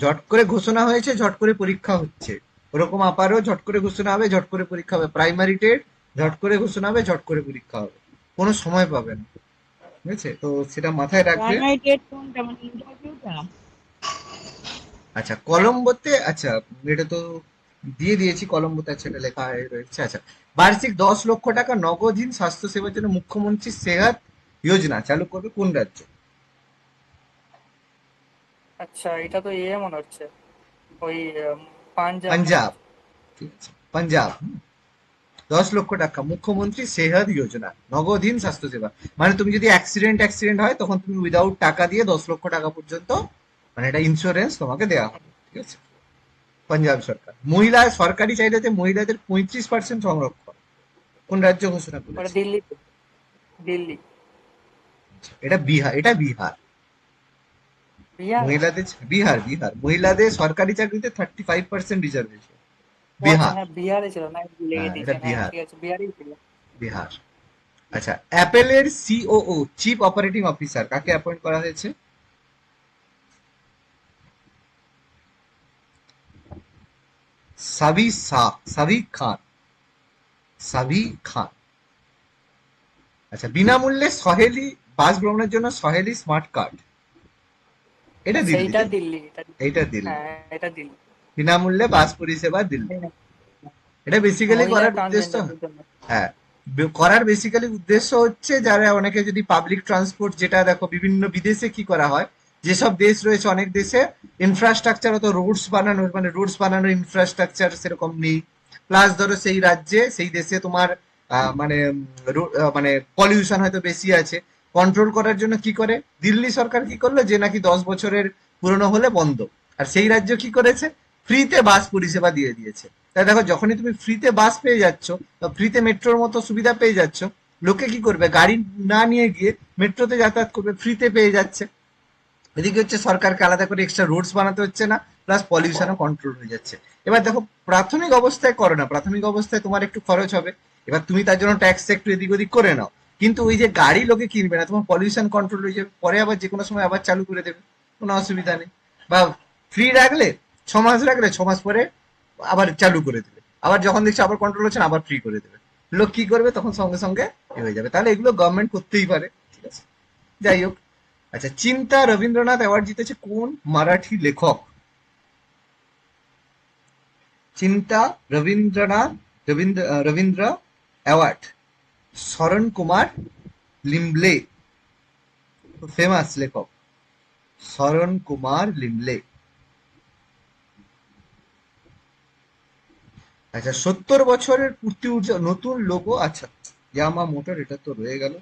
ঝট করে ঘোষণা হয়েছে, ঝট করে পরীক্ষা হচ্ছে। ওরকম আপারও ঝট করে ঘোষণা হবে, ঝট করে পরীক্ষা হবে। প্রাইমারি টেট ঝট করে ঘোষণা হবে, ঝট করে পরীক্ষা হবে। কোনো সময় পাবে না, ঠিক আছে? তো সেটা মাথায় রাখবে। প্রাইমারি টেট কোনটা, মানে ইন্টারভিউটা? আচ্ছা, কলম্বোতে, আচ্ছা এটা তো দিয়ে দিয়েছি, কলম্বোতে আছে, এটা লেখা রয়েছে। আচ্ছা, বার্ষিক 10 লক্ষ টাকা নগদহীন স্বাস্থ্য সেবার জন্য মুখ্যমন্ত্রী সেহাত যোজনা চালু করবে কোন রাজ্য? আচ্ছা, এটা তো ইয়ে মনে হচ্ছে, ওই পাঞ্জাব মনে পাঞ্জাব। হচ্ছে। ঠিক আছে, পাঞ্জাব। 10 লক্ষ টাকা মুখ্যমন্ত্রী সেহাত যোজনা, নগদহীন স্বাস্থ্য সেবা। মানে তুমি যদি অ্যাক্সিডেন্ট হয়, তখন তুমি উইদাউট টাকা দিয়ে 10 লক্ষ টাকা পর্যন্ত, মানে এটা ইন্স্যুরেন্স তোমাকে দেওয়া হবে। ঠিক আছে, পাঞ্জাব সরকার। মহিলা সরকারি চাইলেতে মহিলাদের 35% সংরক্ষণ কোন রাজ্য ঘোষণা ওটা করেছে? দিল্লিতে, দিল্লি। এটা বিহার, এটা বিহার। বিহার। মহিলাদের, বিহার, বিহার মহিলাদের সরকারি চাকরিতে 35% রিজার্ভেশন। ও আচ্ছা, বিহার। হ্যাঁ বিহারে ছিল না, লেগে হ্যাঁ, এটা দিয়েছে, হ্যাঁ বিহার, ঠিক আছে, বিহারেই ছিল। বিহার। আচ্ছা, অ্যাপেলের সিওও, চিফ অপারেটিং অফিসার, কাকে অ্যাপয়েন্ট করা হয়েছে? সাবিক খান, সাবিক খান। আচ্ছা, বিনামূল্যে সহেলি বাস ভ্রমণের জন্য সহেলি স্মার্ট কার্ড, এটা দিল্লি, সেইটা তাই তো? দিল্লি, এটা দিল্লি। এইটা দিল্লি। হ্যাঁ এটা দিল্লি। বিনামূল্যে বাস পরিষেবা দিল্লি। এটা বেসিক্যালি মহিলা করার উদ্দেশ্য, ট্রান্সজেন্ডারদের জন্য। হ্যাঁ, করার বেসিক্যালি উদ্দেশ্য হচ্ছে, যারা অনেকে যদি পাবলিক ট্রান্সপোর্ট, যেটা দেখো বিভিন্ন বিদেশে কি করা হয়, যেসব দেশ রয়েছে, অনেক দেশে ইনফ্রাস্ট্রাকচার, অত রোডস বানানোর মানে রোডস বানানোর ইনফ্রাস্ট্রাকচার সেরকম নেই। প্লাস ধরো সেই রাজ্যে সেই দেশে তোমার মানে মানে পলিউশন হয়তো বেশি আছে। কন্ট্রোল করার জন্য কি করে দিল্লি সরকার, কি করলো যে নাকি 10 বছরের পুরনো হলে বন্ধ। আর সেই রাজ্য কি করেছে, ফ্রিতে বাস পরিষেবা দিয়ে দিয়েছে। তাই দেখো, যখনই তুমি ফ্রিতে বাস পেয়ে যাচ্ছ বা ফ্রিতে মেট্রোর মতো সুবিধা পেয়ে যাচ্ছ, লোকে কি করবে, গাড়ি না নিয়ে গিয়ে মেট্রোতে যাতায়াত করবে, ফ্রিতে পেয়ে যাচ্ছে। এদিকে হচ্ছে সরকারকে আলাদা করে এক্সট্রা রোডস বানাতে হচ্ছে না, প্লাস পলিউশনও কন্ট্রোল হয়ে যাচ্ছে। এবার দেখো, প্রাথমিক অবস্থায় করো না, প্রাথমিক অবস্থায় তোমার একটু খরচ হবে, এবার তুমি তার জন্য ট্যাক্স একটু এদিক ওদিক করে নাও, কিন্তু ওই যে গাড়ি লোকে কিনবে না, তোমার পলিউশন কন্ট্রোল হয়ে যাবে, পরে আবার যে কোনো সময় আবার চালু করে দেবে, কোনো অসুবিধা নেই। বা ফ্রি রাখলে 6 মাস রাখলে, 6 মাস পরে আবার চালু করে দেবে, আবার যখন দেখছে আবার কন্ট্রোল হচ্ছে না আবার ফ্রি করে দেবে। লোক কি করবে তখন, সঙ্গে সঙ্গে হয়ে যাবে। তাহলে এগুলো গভর্নমেন্ট করতেই পারে, ঠিক আছে। যাই হোক, আচ্ছা, চিন্তা রবীন্দ্রনাথ অ্যাওয়ার্ড জিতেছে কোন মারাঠি লেখক? চিন্তা রবীন্দ্রনাথ রবীন্দ্র অ্যাওয়ার্ড, শরণ কুমার লিম্বলে, ফেমাস লেখক শরণ কুমার লিম্বলে। আচ্ছা, 70 বছরের পূর্তি নতুন লোগো, আচ্ছা ইয়ামা মোটর, এটা তো রয়ে গেল।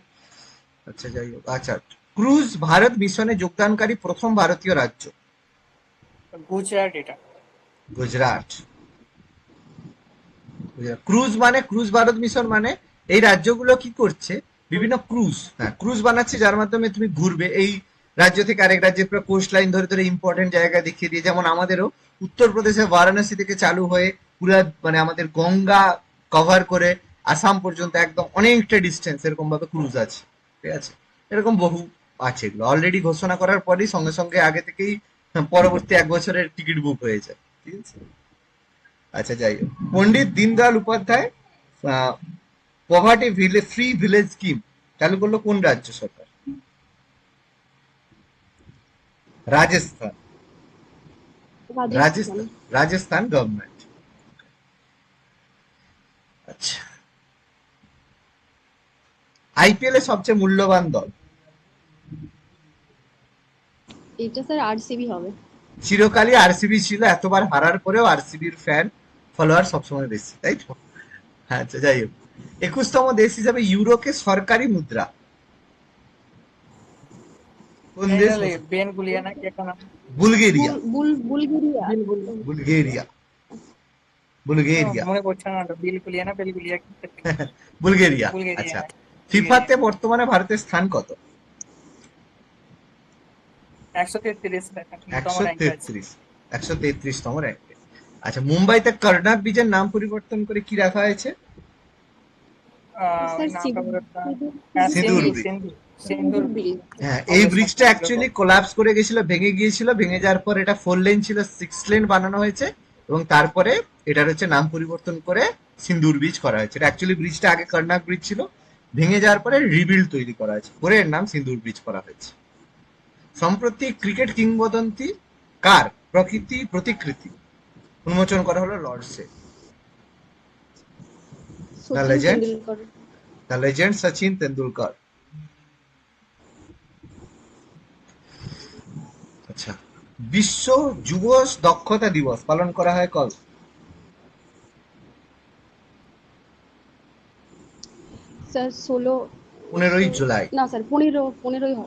আচ্ছা যাই হোক, আচ্ছা, ক্রুজ ভারত মিশনে যোগদানকারী প্রথম ভারতীয় রাজ্য? গুজরাট এটা। গুজরাট। ক্রুজ মানে ক্রুজ ভারত মিশন মানে এই রাজ্যগুলো কি করছে, বিভিন্ন ক্রুজ, হ্যাঁ ক্রুজ বানাচ্ছে, যার মাধ্যমে তুমি ঘুরবে এই রাজ্য থেকে আরেক রাজ্যে, পুরো কোস্ট লাইন ধরে ধরে ইম্পর্টেন্ট জায়গা দেখিয়ে দিয়ে। যেমন আমাদেরও উত্তরপ্রদেশে বারাণসী থেকে চালু হয়ে পুরা মানে আমাদের গঙ্গা কভার করে আসাম পর্যন্ত একদম অনেকটা ডিস্টেন্স, এরকম ভাবে ক্রুজ আছে, ঠিক আছে। এরকম বহু আছে, এগুলো অলরেডি ঘোষণা করার পরেই সঙ্গে সঙ্গে আগে থেকেই পরবর্তী 1 বছরের টিকিট বুক হয়ে যায়, ঠিক আছে। আচ্ছা যাই হোক, Pandit Deendayal Upadhyay poverty free village scheme চালু করলো কোন রাজ্য সরকার? রাজস্থান। রাজস্থান। রাজস্থান গভর্নমেন্ট। আচ্ছা, আইপিএল এর সবচেয়ে মূল্যবান দল? এটা স্যার আরসিবি হবে। চিরকালই আরসিবি ছিল, এতবার হারার পরেও আরসিবির ফ্যান ফলোয়ার সবসময় বেশি, তাই তো? আচ্ছা যাই হোক, 21তম দেশ হিসাবে ইউরোকে সরকারি মুদ্রা কোন দেশ? বেন গুলিয়ানা কি একটা নাম? বুলগেরিয়া। বুলগেরিয়া। বুলগেরিয়া। বুলগেরিয়া। মনে পড়ছে না, বিল গুলিয়ানা বেল গুলিয়া কি একটা। বুলগেরিয়া। বুলগেরিয়া, আচ্ছা, হ্যাঁ। ফিফাতে বর্তমানে ভারতের স্থান কত? 133 একশো তেত্রিশ। 133তম র্যাঙ্কে। আচ্ছা, মুম্বাইতে কর্নাক ব্রিজের নাম পরিবর্তন করে কি রাখা হয়েছে? স্যার নামটা বলে একটা- সিঁদুর সিন্ধু, ব্রিজ। সিন্ধু, সিন্ধুর ব্রিজ। হ্যাঁ, এই ব্রিজটা অ্যাকচুয়ালি কোলাপস করে গেছিল, ভেঙে গিয়েছিল, ভেঙে যাওয়ার পর এটা 4 লেন ছিল, 6 লেন বানানো হয়েছে, এবং তারপরে এটার হচ্ছে নাম পরিবর্তন করে সিন্দুর ব্রিজ করা হয়েছে। এটা অ্যাকচুয়ালি ব্রিজটা আগে কর্নাক ব্রিজ ছিল, ভেঙে যাওয়ার পরে রিবিল্ড তৈরি করা হয়েছে, করে এর নাম সিন্দুর ব্রিজ করা হয়েছে। সম্প্রতি ক্রিকেট কিংবদন্তি কার প্রতিকৃতি উন্মোচন করা হলো লর্ডসে? Sachin legend? Tendulkar. The legend Sachin Tendulkar. আচ্ছা, বিশ্ব যুব দক্ষতা দিবস পালন করা হয় কবে? স্যার 16। 15ই জুলাই। না স্যার 15ই হবে, 15।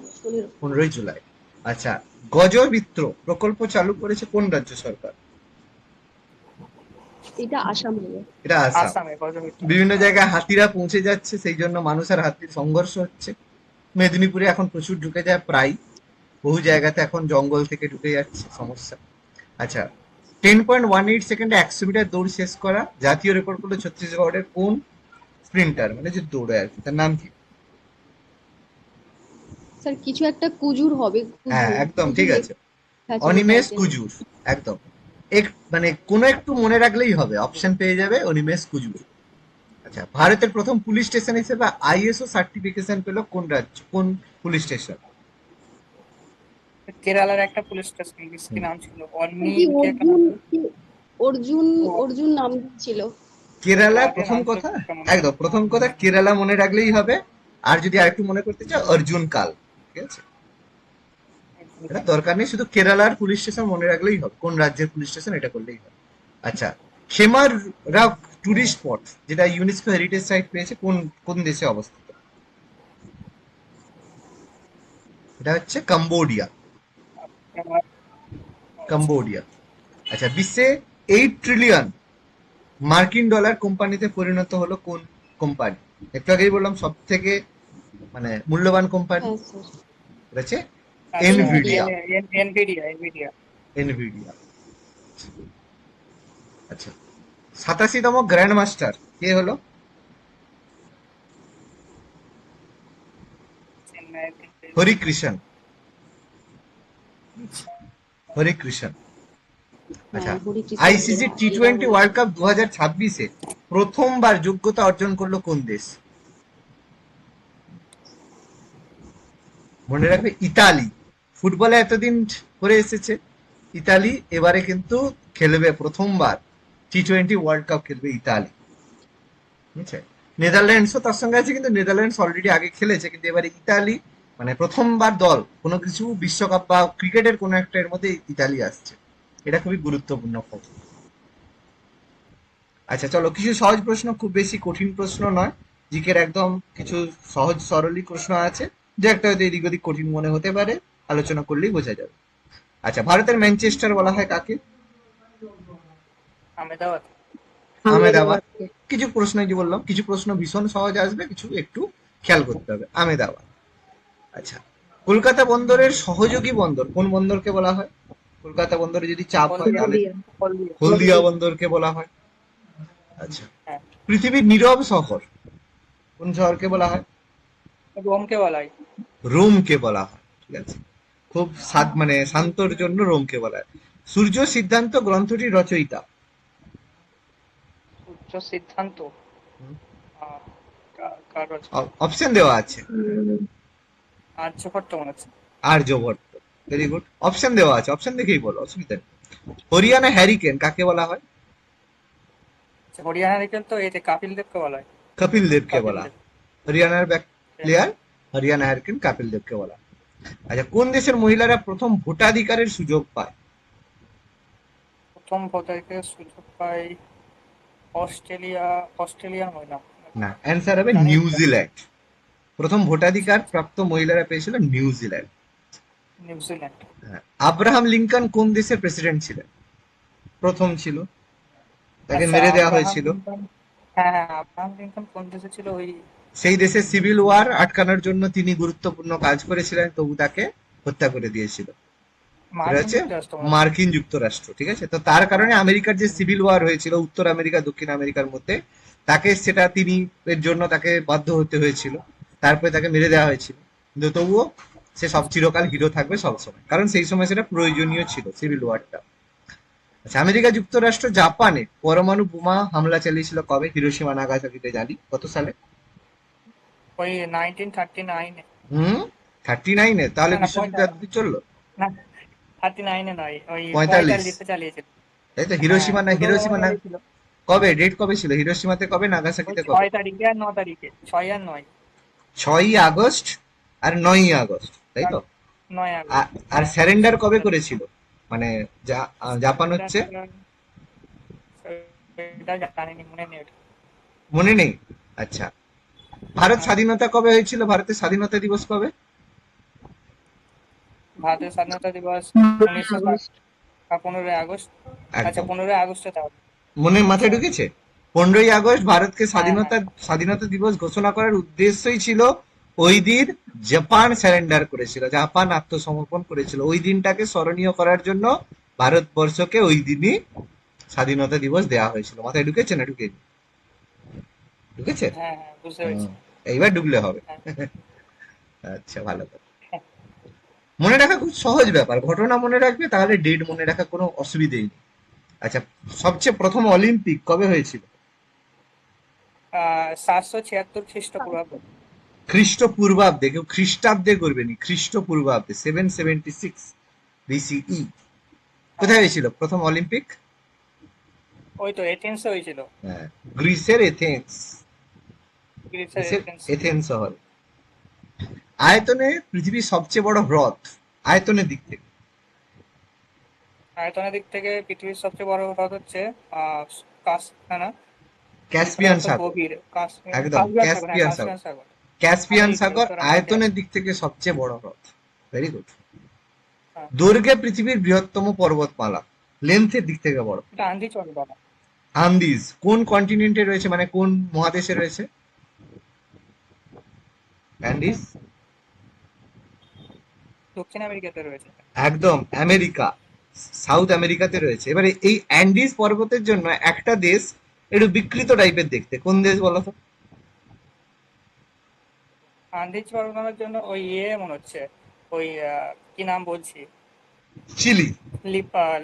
15ই জুলাই। আচ্ছা, গজমিত্র প্রকল্প চালু করেছে কোন রাজ্য সরকার? এটা আসাম হবে। এটা আসাম। আসামে গজমিত্র। বিভিন্ন জায়গায় হাতিরা পৌঁছে যাচ্ছে, সেই জন্য মানুষ আর হাতির সংঘর্ষ হচ্ছে। মেদিনীপুরে এখন প্রচুর ঢুকে যায়, প্রায় বহু জায়গাতে এখন জঙ্গল থেকে ঢুকে যাচ্ছে, সমস্যা। আচ্ছা, 10.18 সেকেন্ডে 100 মিটার দৌড় শেষ করা জাতীয় রেকর্ড করলো ছত্তিশগড়ের কোন স্প্রিন্টার, মানে যে দৌড়ে আর কি, তার নাম কি? স্যার কিছু একটা কুজুর হবে। হ্যাঁ একদম ঠিক আছে, হ্যাঁ, অনিমেষ ছিল। কুজুর। একদম, মানে কোনো একটু মনে রাখলেই হবে, অপশন পেয়ে যাবে, অনিমেষ কুজুর। আচ্ছা, ভারতের প্রথম পুলিশ স্টেশন হিসেবে আইএসও সার্টিফিকেশন পেল কোন রাজ্য, কোন পুলিশ স্টেশন? কেরালার একটা পুলিশ স্টেশন, কি নাম ছিল? কি অর্জুন অর্জুন নাম ছিল। কেরালা প্রথম কথা, একদম প্রথম কথা কেরালা মনে রাখলেই হবে, আর যদি আরেকটু মনে করতে চাও অর্জুন কাল, ঠিক আছে। এটা দরকার নেই, শুধু কেরালার পুলিশ স্টেশন মনে রাখলেই হবে, কোন রাজ্যের পুলিশ স্টেশন এটা করলেই হবে। আচ্ছা, খেমার রাক টুরিস্ট স্পট যেটা ইউনেস্কো হেরিটেজ সাইট পেয়েছে কোন কোন দেশে অবস্থিত? এটা হচ্ছে কম্বোডিয়া। কম্বোডিয়া। আচ্ছা, বিশ্বে 8 ট্রিলিয়ন মার্কিন ডলার কোম্পানিতে পরিণত হলো কোন কোম্পানি? একটু আগেই বললাম সব থেকে মানে মূল্যবান কোম্পানি, হ্যাঁ স্যার। এটা হচ্ছে আচ্ছা, এনভিডিয়া। Nvidia Nvidia. এনভিডিয়া। আচ্ছা, 87তম গ্র্যান্ড মাস্টার কে হলো? চেন্নাই। হরিকৃষ্ণ। হরিকৃষ্ণ। আচ্ছা, হ্যাঁ হরিকৃষ্ণ আইসিসি টি-20 ওয়ার্ল্ড কাপ 2026-এ প্রথমবার যোগ্যতা অর্জন করলো কোন দেশ? মনে রাখবে ইতালি। ফুটবলে এতদিন করে এসেছে ইতালি, এবারে কিন্তু খেলবে প্রথমবার টি-20 ওয়ার্ল্ড কাপ খেলবে ইতালি। ঠিক আছে, নেদারল্যান্ডসও তার সঙ্গে আছে, কিন্তু নেদারল্যান্ডস অলরেডি আগে খেলেছে, কিন্তু এবারে ইতালি মানে প্রথমবার দল কোনো কিছু বিশ্বকাপ বা ক্রিকেটের কোনো একটা এর মধ্যে ইতালি আসছে, এটা খুবই গুরুত্বপূর্ণ খবর। আচ্ছা চলো, কিছু সহজ প্রশ্ন, খুব বেশি কঠিন প্রশ্ন নয়, জিকের একদম কিছু সহজ সরলই প্রশ্ন আছে, যে একটা হয়তো এদিক ওদিক কঠিন মনে হতে পারে, আলোচনা করলেই বোঝা যাবে। আচ্ছা, ভারতের ম্যানচেস্টার বলা হয় কাকে? আহমেদাবাদ। আহমেদাবাদ। কিছু প্রশ্ন এই যে বললাম, কিছু প্রশ্ন ভীষণ সহজ আসবে, কিছু একটু খেয়াল করতে হবে। আহমেদাবাদ। আচ্ছা, কলকাতা বন্দরের সহযোগী বন্দর কোন বন্দরকে বলা হয়? কলকাতা বন্দরে যদি চাপ হয় তাহলে হলদিয়া হলদিয়া। হলদিয়া বন্দরকে বলা হয়। আচ্ছা, হ্যাঁ, পৃথিবীর নীরব শহর কোন শহরকে বলা হয়? রোমকে বলা হয়। রোমকে বলা হয়। ঠিক আছে, খুব মানে শান্তর জন্য রোমকে বলা হয়। সূর্য সিদ্ধান্ত গ্রন্থটির রচয়িতা? উচ্চ সিদ্ধান্ত। আহ, কার রচনা? অপশন দেওয়া আছে। আর্যভট্ট মনে হচ্ছে। আর্যভট্ট। ভেরি গুড, অপশন দেওয়া আছে, অপশন দেখেই বলো, অসুবিধা নেই। হরিয়ানা হ্যারিকেন কাকে বলা হয়? আচ্ছা, হরিয়ানা রিকেল তো এতে কপিল দেবকে বলা হয়। কপিল দেবকে কপিল বলা দেব। হয়। হরিয়ানার back player Haryana hurricane Kapil দেবকে বলা হয়। আচ্ছা, কোন দেশের মহিলারা প্রথম ভোটাধিকারের সুযোগ পায়? প্রথম ভোটাধিকারের সুযোগ পায় অস্ট্রেলিয়া। অস্ট্রেলিয়ার মহিলা। না, অ্যান্সার হবে জানি না। নিউজিল্যান্ড। প্রথম ভোটাধিকার প্রাপ্ত মহিলারা পেয়েছিল নিউজিল্যান্ড। নিউজিল্যান্ড। হ্যাঁ। আব্রাহাম লিঙ্কন কোন দেশের প্রেসিডেন্ট ছিলেন? প্রথম ছিল, তাকে আচ্ছা, মেরে দেওয়া আব্রাহাম হয়েছিল। লিঙ্কন। হ্যাঁ হ্যাঁ, আব্রাহাম লিঙ্কন কোন দেশে ছিল ওই? সেই দেশে সিভিল ওয়ার আটকানোর জন্য তিনি গুরুত্বপূর্ণ কাজ করেছিলেন, তবু তাকে হত্যা করে দিয়েছিল। এটা মার্কিন হচ্ছে যুক্তরাষ্ট্র মনে হচ্ছে। মার্কিন যুক্তরাষ্ট্র। ঠিক আছে, তো তার কারণে আমেরিকার যে সিভিল ওয়ার হয়েছিল উত্তর আমেরিকা দক্ষিণ আমেরিকার মধ্যে, তাকে সেটা তিনি এর জন্য তাকে বাধ্য হতে হয়েছিল, তারপরে তাকে মেরে দেওয়া হয়েছিল, কিন্তু তবুও সে সব চিরকাল হিরো থাকবে সবসময়, কারণ সেই সময় সেটা প্রয়োজনীয় ছিল সিভিল ওয়ারটা। আচ্ছা, আমেরিকা যুক্তরাষ্ট্র জাপানে পরমাণু বোমা হামলা চালিয়েছিল কবে? হিরোশিমা নাগাসাকিতে, জানি কত সালে? ওই 1939-এ। হুম, 39-এ? তাহলে না না, বিশ্বযুদ্ধ এতদিন চললো? না 39-এ নয়, ওই 45? 45-এ চালিয়েছিল। তাই তো, হ্যাঁ, হিরোশিমা না, দুটো বোমা হিরোশিমা না, মেরেছিল। কবে ডেট কবে ছিল? হিরোশিমাতে কবে, ওই নাগাসাকিতে কবে? 6 তারিখে আর 9 তারিখে, 6 আর 9। 6ই আগস্ট আর 9ই আগস্ট, তাই আর তো? 9 আগস্ট। আর হ্যাঁ, স্যারেন্ডার কবে এটা করেছিল, মানে জাপান হচ্ছে? এটা জানিনি, মনে নেই ওটা। মনে নেই? আচ্ছা, ভারত হ্যাঁ, স্বাধীনতা কবে হয়েছিল? ভারতের স্বাধীনতা দিবস কবে? ভারতের স্বাধীনতা দিবস 1960, 15ই আগস্ট। আচ্ছা, একদম, 15ই আগস্টে তাহলে। মনে মাথায় হ্যাঁ ঢুকেছে। 15ই আগস্ট ভারতকে হ্যাঁ হ্যাঁ। স্বাধীনতা দিবস ঘোষণা করার উদ্দেশ্যই ছিল ওই দিন জাপান স্যারেন্ডার করেছিল, জাপান আত্মসমর্পণ করেছিল, ওই দিনটাকে স্মরণীয় করার জন্য ভারতবর্ষকে ওই দিনই স্বাধীনতা দিবস দেওয়া হয়েছিল। মাথায় ঢুকেছে না ঢুকে? ঢুকেছে? হ্যাঁ হ্যাঁ, বুঝতে হুম, পেরেছি। এইবার ঢুকলে হবে। হ্যাঁ আচ্ছা, ভালো কথা। হ্যাঁ। মনে রাখা খুব সহজ ব্যাপার, ঘটনা মনে রাখবে, তাহলে ডেট মনে রাখা কোনো অসুবিধেই নেই। আচ্ছা, সবচেয়ে প্রথম অলিম্পিক কবে হয়েছিল? 776 খ্রিস্টপূর্বাব্দ। খ্রিস্টপূর্বাব্দে, কেউ খ্রিস্টাব্দে করবে নি, খ্রিস্টপূর্বাব্দে 776 বিসিই। হ্যাঁ, কোথায় হয়েছিল প্রথম অলিম্পিক? ওই তো এথেন্সে হয়েছিল। হ্যাঁ, গ্রিসের এথেন্স। গ্রিসের গ্রিসের এথেন্স। এথেন্স শহর। আয়তনে পৃথিবীর সবচেয়ে বড় হ্রদ আয়তনের দিক থেকে? আয়তনের দিক থেকে পৃথিবীর সবচেয়ে বড় হ্রদ হচ্ছে কাস্পিয়ান। যেখানে ক্যাসপিয়ান এত সাগর। গভীর একদম কাস্পিয়ান সাগর, হ্যাঁ ক্যাসপিয়ান সাগর। কাস্পিয়ান সাগর। ক্যাসপিয়ান সাগর উত্তর আমেরিকায় আয়তনের আছে। দিক থেকে সবচেয়ে বড় হ্রদ। Very good. হ্যাঁ, দৈর্ঘ্যে পৃথিবীর বৃহত্তম পর্বতমালা, লেন্থের দিক থেকে বড়। এটা আন্দিজ পর্বতমালা। আন্দিজ কোন কন্টিনেন্টে রয়েছে, মানে কোন মহাদেশে রয়েছে অ্যান্ডিজ? দক্ষিণ আমেরিকাতে রয়েছে। একদম আমেরিকা, সাউথ আমেরিকাতে রয়েছে। এবারে এই অ্যান্ডিজ পর্বতের জন্য একটা দেশ একটু বিকৃত টাইপের দেখতে, কোন দেশ বলো তো? আন্দিজ পর্বতমালার জন্য ওই মনে হচ্ছে ওই কি নাম বলছি, চিলি।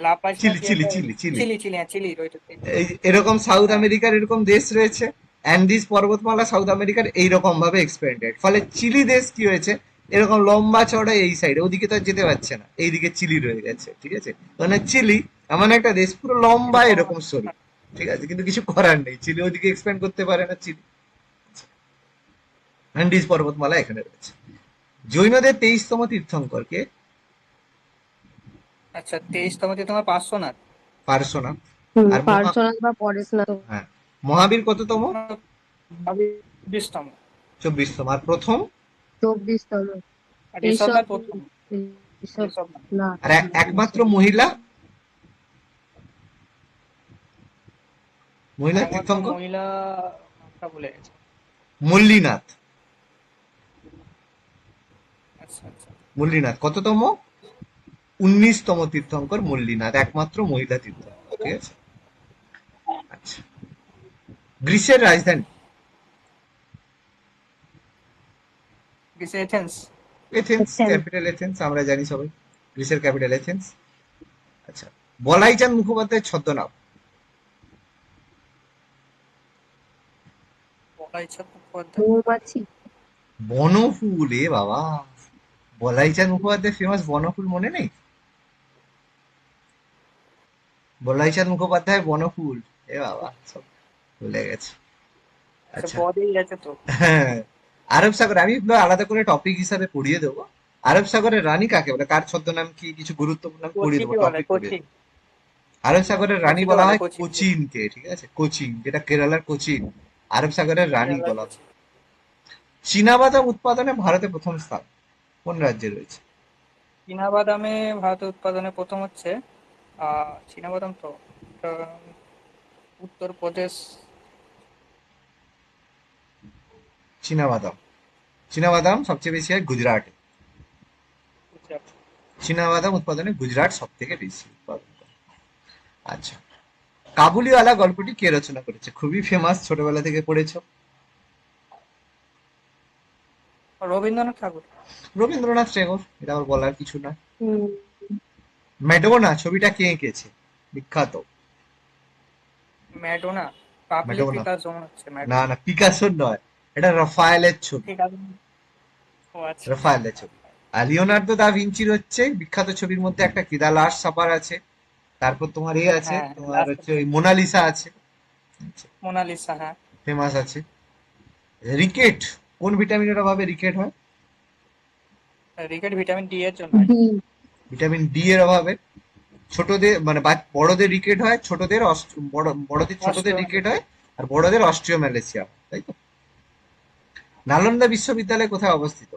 লাপাজ না চিলি কি চিলি একটা, চিলি চিলি। চিলি চিলি, হ্যাঁ চিলি ওইটা। এই এরকম সাউথ হ্যাঁ, আমেরিকার এরকম দেশ রয়েছে, অ্যান্ডিজ পর্বতমালা সাউথ আমেরিকার এইরকম ভাবে এক্সপেন্ডেড, ফলে চিলি দেশ কি হয়েছে, এরকম লম্বা চড়া এই সাইডে, ওদিকে তো আর যেতে পারছে না, এইদিকে চিলি রয়ে গেছে, ঠিক আছে? মানে চিলি এমন একটা দেশ পুরো লম্বা এরকম। এরকম সরু, ঠিক আছে, কিন্তু কিছু করার নেই, চিলি ওদিকে এক্সপ্যান্ড করতে পারে না, চিলি। অ্যান্ডিজ পর্বতমালা এখানে রয়েছে। জৈনদের 23তম তীর্থঙ্করকে? আচ্ছা, 23তম তোমার পার্শ্বনাথ। পার্শ্বনাথ। হুম, আর পার্শ্বনাথ বা পরেশনাথ। হ্যাঁ, মহাবীর কততম? 20তম। 24তম। আর প্রথম? 24তম। ঋষভ ঋষভ। না প্রথম? ঋষভ। ঋষভ না। না। আর একমাত্র ঋষভ। মহিলা, মহিলা একমাত্র তীর্থঙ্কর? মহিলা নামটা ভুলে গেছে। মল্লিনাথ। আচ্ছা আচ্ছা। মল্লিনাথ কততম? 19তম তীর্থঙ্কর মল্লিনাথ, একমাত্র মহিলা তীর্থঙ্কর, ঠিক আছে? আচ্ছা, গ্রিসের রাজধানী? গ্রিসে এথেন্স। এথেন্স, ক্যাপিটাল এথেন্স, আমরা জানি সবাই গ্রিসের ক্যাপিটাল এথেন্স। আচ্ছা, বলাইচাঁদ মুখোপাধ্যায়ের ছদ্মনাম? বলাইচাঁদ মুখোপাধ্যায়। মৌমাছি। বনফুল, এ বাবা! বলাইচাঁদ মুখোপাধ্যায় ফেমাস বনফুল মনে নেই? বলাইচাঁদ মুখোপাধ্যায় বনফুল, এ বাবা, সব ভুলে গেছে। আচ্ছা, আচ্ছা, বদেই আছে তো। হ্যাঁ, আরব সাগর আমি এগুলো আলাদা করে টপিক হিসাবে পড়িয়ে দেবো। আরব সাগরের রানী কাকে বলে, কার ছদ্মনাম কি, কিছু গুরুত্বপূর্ণ আমি পড়িয়ে দেবো, কোচিকে বলে, টপিক পড়িয়ে কোচি। দেবো। আরব সাগরের রানী কোচিকে বলা বলে, হয় কোচি। কোচিনকে, ঠিক আছে, কোচিন, যেটা কেরালার কোচিন, আরব সাগরের রানী কেরালার বলা কোচি। হয়। চীনাবাদাম উৎপাদনে ভারতে প্রথম স্থান কোন রাজ্যে রয়েছে? চীনাবাদামে ভারতে উৎপাদনে প্রথম হচ্ছে চীনাবাদাম তো উত্তরপ্রদেশ। চীনাবাদাম, চীনাবাদাম সবচেয়ে বেশি হয় গুজরাটে। গুজরাট। চীনাবাদাম উৎপাদনে গুজরাট সব থেকে বেশি উৎপাদন করে। আচ্ছা, কাবুলিওয়ালা গল্পটি কে রচনা করেছে? খুবই ফেমাস, ছোটবেলা থেকে পড়েছো। রবীন্দ্রনাথ ঠাকুর। রবীন্দ্রনাথ ঠাকুর, এটা আবার বলার কিছু না। হুম। ম্যাডোনা ছবিটা কে এঁকেছে, বিখ্যাত? ম্যাডোনা। পাবলো ম্যাডোনা, পিকাসো মনে হচ্ছে না ম্যাডোনা। না, পিকাসোর নয়, এটা রাফায়েলের ছবি। ঠিক আছে। ও আচ্ছা আচ্ছা। রাফায়েলের ছবি। আর লিওনার্দো দা ভিঞ্চির হচ্ছে বিখ্যাত ছবির মধ্যে একটা কি, দা লাস্ট সাপার আছে, তারপর তোমার এ আছে, হ্যাঁ, তোমার লাস্ট হচ্ছে ওই মোনালিসা আছে, মোনালিসা, হ্যাঁ। ফেমাস আছে। রিকেট কোন ভিটামিনের অভাবে রিকেট হয়? রিকেট ভিটামিন ডি এর জন্য হয়। ডি। ভিটামিন ডি এর অভাবে। ছোটদের মানে বড়দের রিকেট হয়, ছোটদের বড়দের ছোটদের রিকেট হয়, আর বড়দের অস্ট্রিওম্যালেসিয়া হয়, তাই তো? নালন্দা বিশ্ববিদ্যালয় কোথায় অবস্থিত?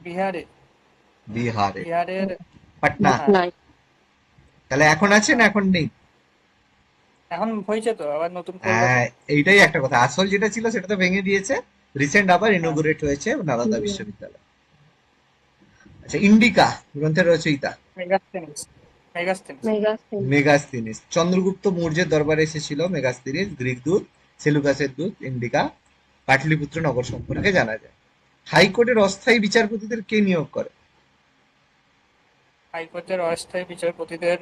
বিহারে। বিহারে। বিহারের। পাটনা। হ্যাঁ নাই। তাহলে এখন আছে না হ্যাঁ। এখন নেই? এখন হয়েছে তো, আবার নতুন করলো তো। হ্যাঁ, এইটাই একটা কথা, আসল যেটা ছিল সেটা তো ভেঙে দিয়েছে, রিসেন্ট আবার হ্যাঁ। ইনোগ্রেট হয়েছে নালন্দা বিশ্ববিদ্যালয়। আচ্ছা, ইন্ডিকা গ্রন্থের রচয়িতা? মেগাস্থেনিস। মেগাস্থেনিস। মেগাস্টেন। মেগাস্তিনিস। চন্দ্রগুপ্ত মৌর্যের দরবারে এসেছিল মেগাস্তিনিস, গ্রিক দূত, সেলুকাসের দূত, ইন্ডিকা। পাটলিপুত্র নগর সম্পর্কে জানা যায়। হাইকোর্টের অস্থায়ী বিচারপতিদের কে নিয়োগ করে? হাইকোর্টের অস্থায়ী বিচারপতিদের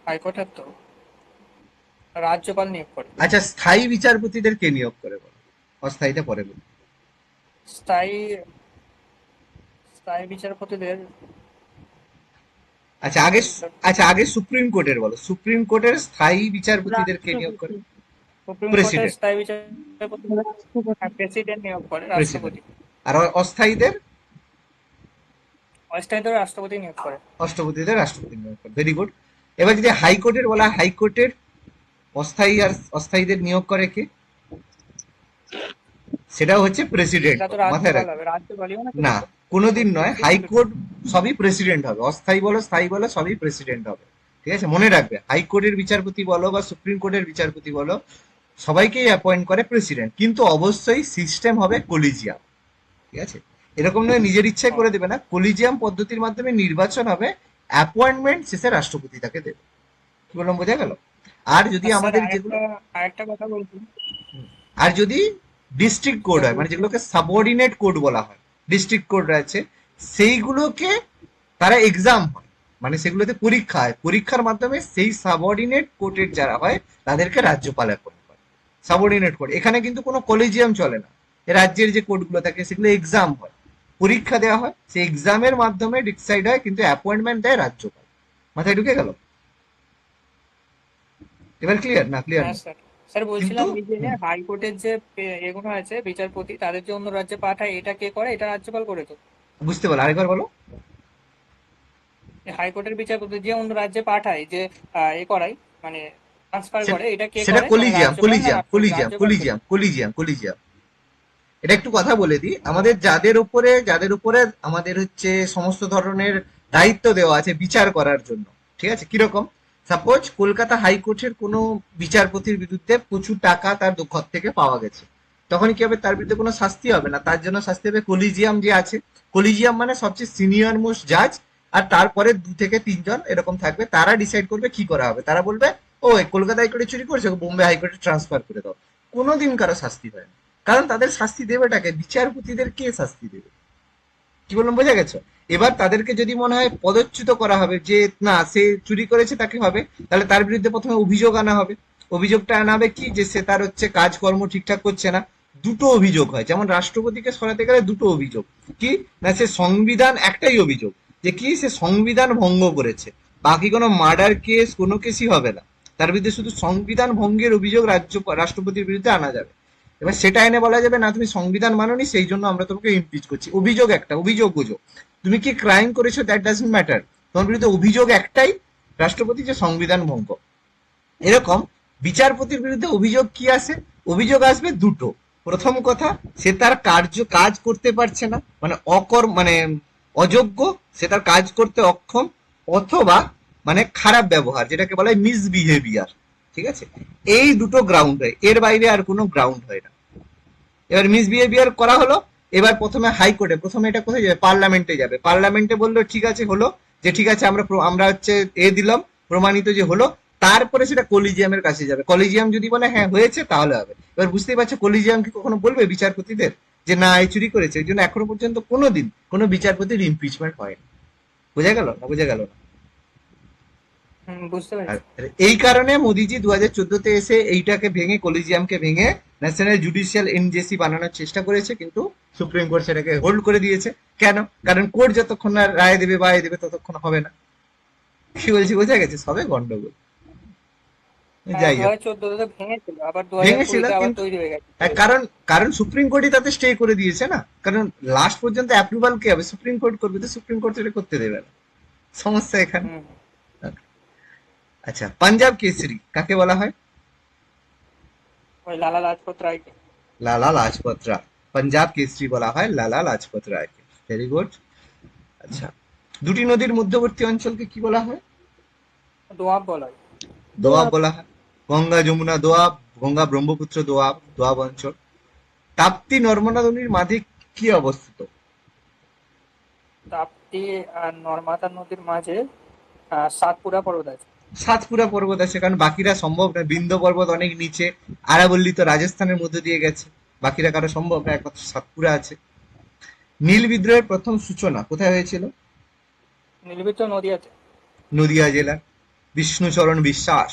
হাইকোর্টের তো রাজ্যপাল নিয়োগ করে। আচ্ছা, স্থায়ী বিচারপতিদের কে নিয়োগ করে বলো, অস্থায়ীটা পরে বলি। স্থায়ী স্থায়ী বিচারপতিদের আচ্ছা আগে, আচ্ছা আগে সুপ্রিম কোর্টের বলো, সুপ্রিম কোর্টের স্থায়ী বিচারপতিদের কে নিয়োগ করে? রাষ্ট্রপতি। সুপ্রিম কোর্টের প্রেসিডেন্ট। স্থায়ী বিচারপতি রাষ্ট্রপতি। প্রেসিডেন্ট নিয়োগ করে, প্রেসিডেন্ট। রাষ্ট্রপতি। আর অস্থায়ীদের? অস্থায়ীদের রাষ্ট্রপতি নিয়োগ করে। অষ্টপতিদের রাষ্ট্রপতি নিয়োগ করে, ভেরি গুড। এবার যদি হাইকোর্টের বলা হয়, হাইকোর্টের অস্থায়ী আর অস্থায়ীদের নিয়োগ করে কে? সেটাও হচ্ছে প্রেসিডেন্ট, এটা তো মাথায় রাজ্যপাল রাখবে। হবে, রাজ্যপালই না না, কোনোদিন নয়, হাইকোর্ট সবই প্রেসিডেন্ট হবে, অস্থায়ী বলো স্থায়ী বলো সবই প্রেসিডেন্ট হবে। ঠিক আছে, মনে রাখবে, হাইকোর্টের বিচারপতি বলো বা সুপ্রিম কোর্টের বিচারপতি বলো, সবাইকেই অ্যাপয়েন্ট করে প্রেসিডেন্ট, কিন্তু অবশ্যই সিস্টেম হবে কলিজিয়াম। ঠিক আছে, এরকম নয় নিজের ইচ্ছায় করে দেবে না, কলিজিয়াম পদ্ধতির মাধ্যমে নির্বাচন হবে, অ্যাপয়েন্টমেন্ট শেষে রাষ্ট্রপতি তাকে দেবে। কি বললাম, বোঝা গেল? আর যদি আর স্যার আমাদের যেগুলো, আরেকটা কথা বলছি। আর যদি ডিস্ট্রিক্ট কোড স্যার হয়, মানে বলছি, যেগুলোকে সাবঅর্ডিনেট কোড বলা হয়, ডিস্ট্রিক্ট কোড আছে, সেইগুলোকে তারা এক্সাম হয়, মানে সেগুলোতে পরীক্ষা হয়, পরীক্ষার মাধ্যমে সেই সাবঅর্ডিনেট কোর্টের যারা হয় তাদেরকে রাজ্যপাল অ্যাপয়েন্ট করে। সাবঅর্ডিনেট কোড, এখানে কিন্তু কোনো কলেজিয়াম চলে না, এ রাজ্যের যে কোর্টগুলো থাকে সেগুলো এক্সাম হয়, পরীক্ষা দেওয়া হয়, সেই এক্সামের মাধ্যমে ডিসাইড হয়, কিন্তু অ্যাপয়েন্টমেন্ট দেয় রাজ্যপাল। মাথায় ঢুকে গেল? এবার ক্লিয়ার না ক্লিয়ার হ্যাঁ না? স্যার। স্যার কিন্তু বলছিলাম এই যে হাইকোর্টের যে এগুলো আছে বিচারপতি, তাদের যে অন্য রাজ্যে পাঠায়, এটা কে করে? এটা রাজ্যপাল করে তো। বুঝতে পারো, আরেকবার বলো। হাইকোর্টের বিচারপতি যে অন্য রাজ্যে পাঠায়, যে এ করায়, মানে ট্রান্সফার সে- করে, এটা কে সেটা করে? মানে কলিজিয়াম, রাজ্যপাল না কলিজিয়াম, রাষ্ট্রপতি? কলিজিয়াম, রাজ্যপাল করে। কলিজিয়াম, কলিজিয়াম, কলিজিয়াম। এটা একটু কথা বলে দিই, ও, আমাদের যাদের উপরে আমাদের হচ্ছে সমস্ত ধরনের দায়িত্ব দেওয়া আছে বিচার করার জন্য। ঠিক আছে, কিরকম? সাপোজ কলকাতা হাইকোর্টের কোনো বিচারপতির বিরুদ্ধে প্রচুর টাকা তার ঘর থেকে পাওয়া গেছে, তখন কি হবে? তার বিরুদ্ধে কোনো শাস্তি হবে না, তার জন্য শাস্তি হবে কলিজিয়াম যে আছে, কলিজিয়াম মানে সবচেয়ে সিনিয়র মোস্ট জাজ, আর তারপরে 2 থেকে 3 জন এরকম থাকবে, তারা ডিসাইড করবে কি করা হবে। তারা বলবে, ও এ কলকাতা হাইকোর্টে চুরি করছে, ওকে বোম্বে হাইকোর্টে ট্রান্সফার করে দাও। কোনোদিন কারো শাস্তি হয় না, কারণ তাদের শাস্তি দেবেটাকে, বিচারপতিদের কে শাস্তি দেবে? কি বললাম, বোঝা গেছে? এবার তাদেরকে যদি মনে হয় পদচ্যুত করা হবে, যে না সে চুরি করেছে তাকে হবে, তাহলে তার বিরুদ্ধে প্রথমে অভিযোগ আনা হবে। অভিযোগটা আনা হবে কি, যে সে তার হচ্ছে কাজকর্ম ঠিকঠাক করছে না। দুটো অভিযোগ হয়, যেমন রাষ্ট্রপতিকে সরাতে গেলে দুটো অভিযোগ। কি না, সে সংবিধান, একটাই অভিযোগ যে কি, সে সংবিধান ভঙ্গ করেছে, বাকি কোনো মার্ডার কেস কোনো কেসই হবে না, তার বিরুদ্ধে শুধু সংবিধান ভঙ্গের অভিযোগ রাষ্ট্রপতির বিরুদ্ধে আনা যাবে। এবার সেটা এনে বলা যাবে না তুমি সংবিধান মানোনি, সেই জন্য আমরা তোমাকে ইমপিচ করছি। অভিযোগ একটা, অভিযোগ বুঝো, তুমি কি ক্রাইম করেছো দ্যাট ডাজন্ট ম্যাটার, তোমার বিরুদ্ধে অভিযোগ একটাই, রাষ্ট্রপতি যে সংবিধান ভঙ্গ। এরকম বিচারপতির বিরুদ্ধে অভিযোগ কি আসে? অভিযোগ আসবে দুটো। প্রথম কথা, সে তার কাজ করতে পারছে না, মানে মানে অযোগ্য, সে তার কাজ করতে অক্ষম, অথবা মানে খারাপ ব্যবহার, যেটাকে বলা হয় মিসবিহেভিয়ার। ঠিক আছে, এই দুটো গ্রাউন্ড হয়, এর বাইরে আর কোনো গ্রাউন্ড হয় না। এবার মিসবিহেভিয়ার করা হলো, এবার প্রথমে হাইকোর্টে, প্রথমে এটা কোথায় যাবে? পার্লামেন্টে যাবে। পার্লামেন্টে বললো ঠিক আছে, হলো, যে ঠিক আছে আমরা হচ্ছে দিলাম, প্রমাণিত যে হলো, তারপরে সেটা কলিজিয়ামের কাছে যাবে। কলিজিয়াম যদি বলে হ্যাঁ হয়েছে, তাহলে হবে। এবার বুঝতেই পারছো, কলিজিয়াম কি কখনো বলবে বিচারপতিদের যে না এই চুরি করেছে? এই জন্য এখনো পর্যন্ত কোনোদিন কোনো বিচারপতির ইমপিচমেন্ট হয়নি। বোঝা গেল না বোঝা গেল না? বুঝতে আর পেরেছি। এই কারণে মোদিজি 2014-তে এসে এইটাকে ভেঙে, কলিজিয়ামকে ভেঙে ন্যাশনাল জুডিশিয়াল এনজেসি বানানোর চেষ্টা করেছে, কিন্তু সুপ্রিম কোর্ট সেটাকে হোল্ড করে দিয়েছে। কেন? কারণ কোর্ট যতক্ষণ না রায় দেবে বা এ দেবে ততক্ষণ হবে না। কি বলছি বোঝা গেছে? সবে গন্ডগোল। হ্যাঁ, যাই দু হোক, হাজার চোদ্দতে ভেঙেছিল, আবার দু হাজার ভেঙেছিল কুড়িতে আবার কিন্তু তৈরি হয়ে গেছে। কারণ কারণ সুপ্রিম কোর্টই তাতে স্টে করে দিয়েছে না, কারণ লাস্ট পর্যন্ত অ্যাপ্রুভাল কে হবে? সুপ্রিম কোর্ট করবে, তো সুপ্রিম কোর্ট সেটা করতে দেবে না, সমস্যা এখানে। হুম। আচ্ছা, পাঞ্জাব কেসরি কাকে বলা হয়? ওই লালা লাজপত রায়কে। লালা লাজপত রায়, পাঞ্জাব কেসরি বলা হয় লালা লাজপত রায়কে। Very good. আচ্ছা, দুটি নদীর মধ্যবর্তী অঞ্চলকে কি বলা হয়? দোয়াব বলা হয়। দোয়াব বলা হয়। গঙ্গা যমুনা দোয়াব, গঙ্গা ব্রহ্মপুত্র দোয়াব, দোয়াব অঞ্চল। তাপ্তি নর্মদা নদীর মাঝে কি অবস্থিত? তাপ্তি আর নর্মদা নদীর মাঝে সাতপুরা পর্বত আছে। সাতপুরা পর্বত আছে, কারণ বাকিরা সম্ভব না, বিন্ধ্য পর্বত অনেক নিচে, আরাবল্লী তো রাজস্থানের মধ্যে দিয়ে গেছে, বাকিরা কারো সম্ভব না, একমাত্র সাতপুরা আছে। নীল বিদ্রোহের প্রথম সূচনা কোথায় হয়েছিল? নীলবিদ্র নদী আছে। নদিয়া জেলা। বিষ্ণুচরণ বিশ্বাস,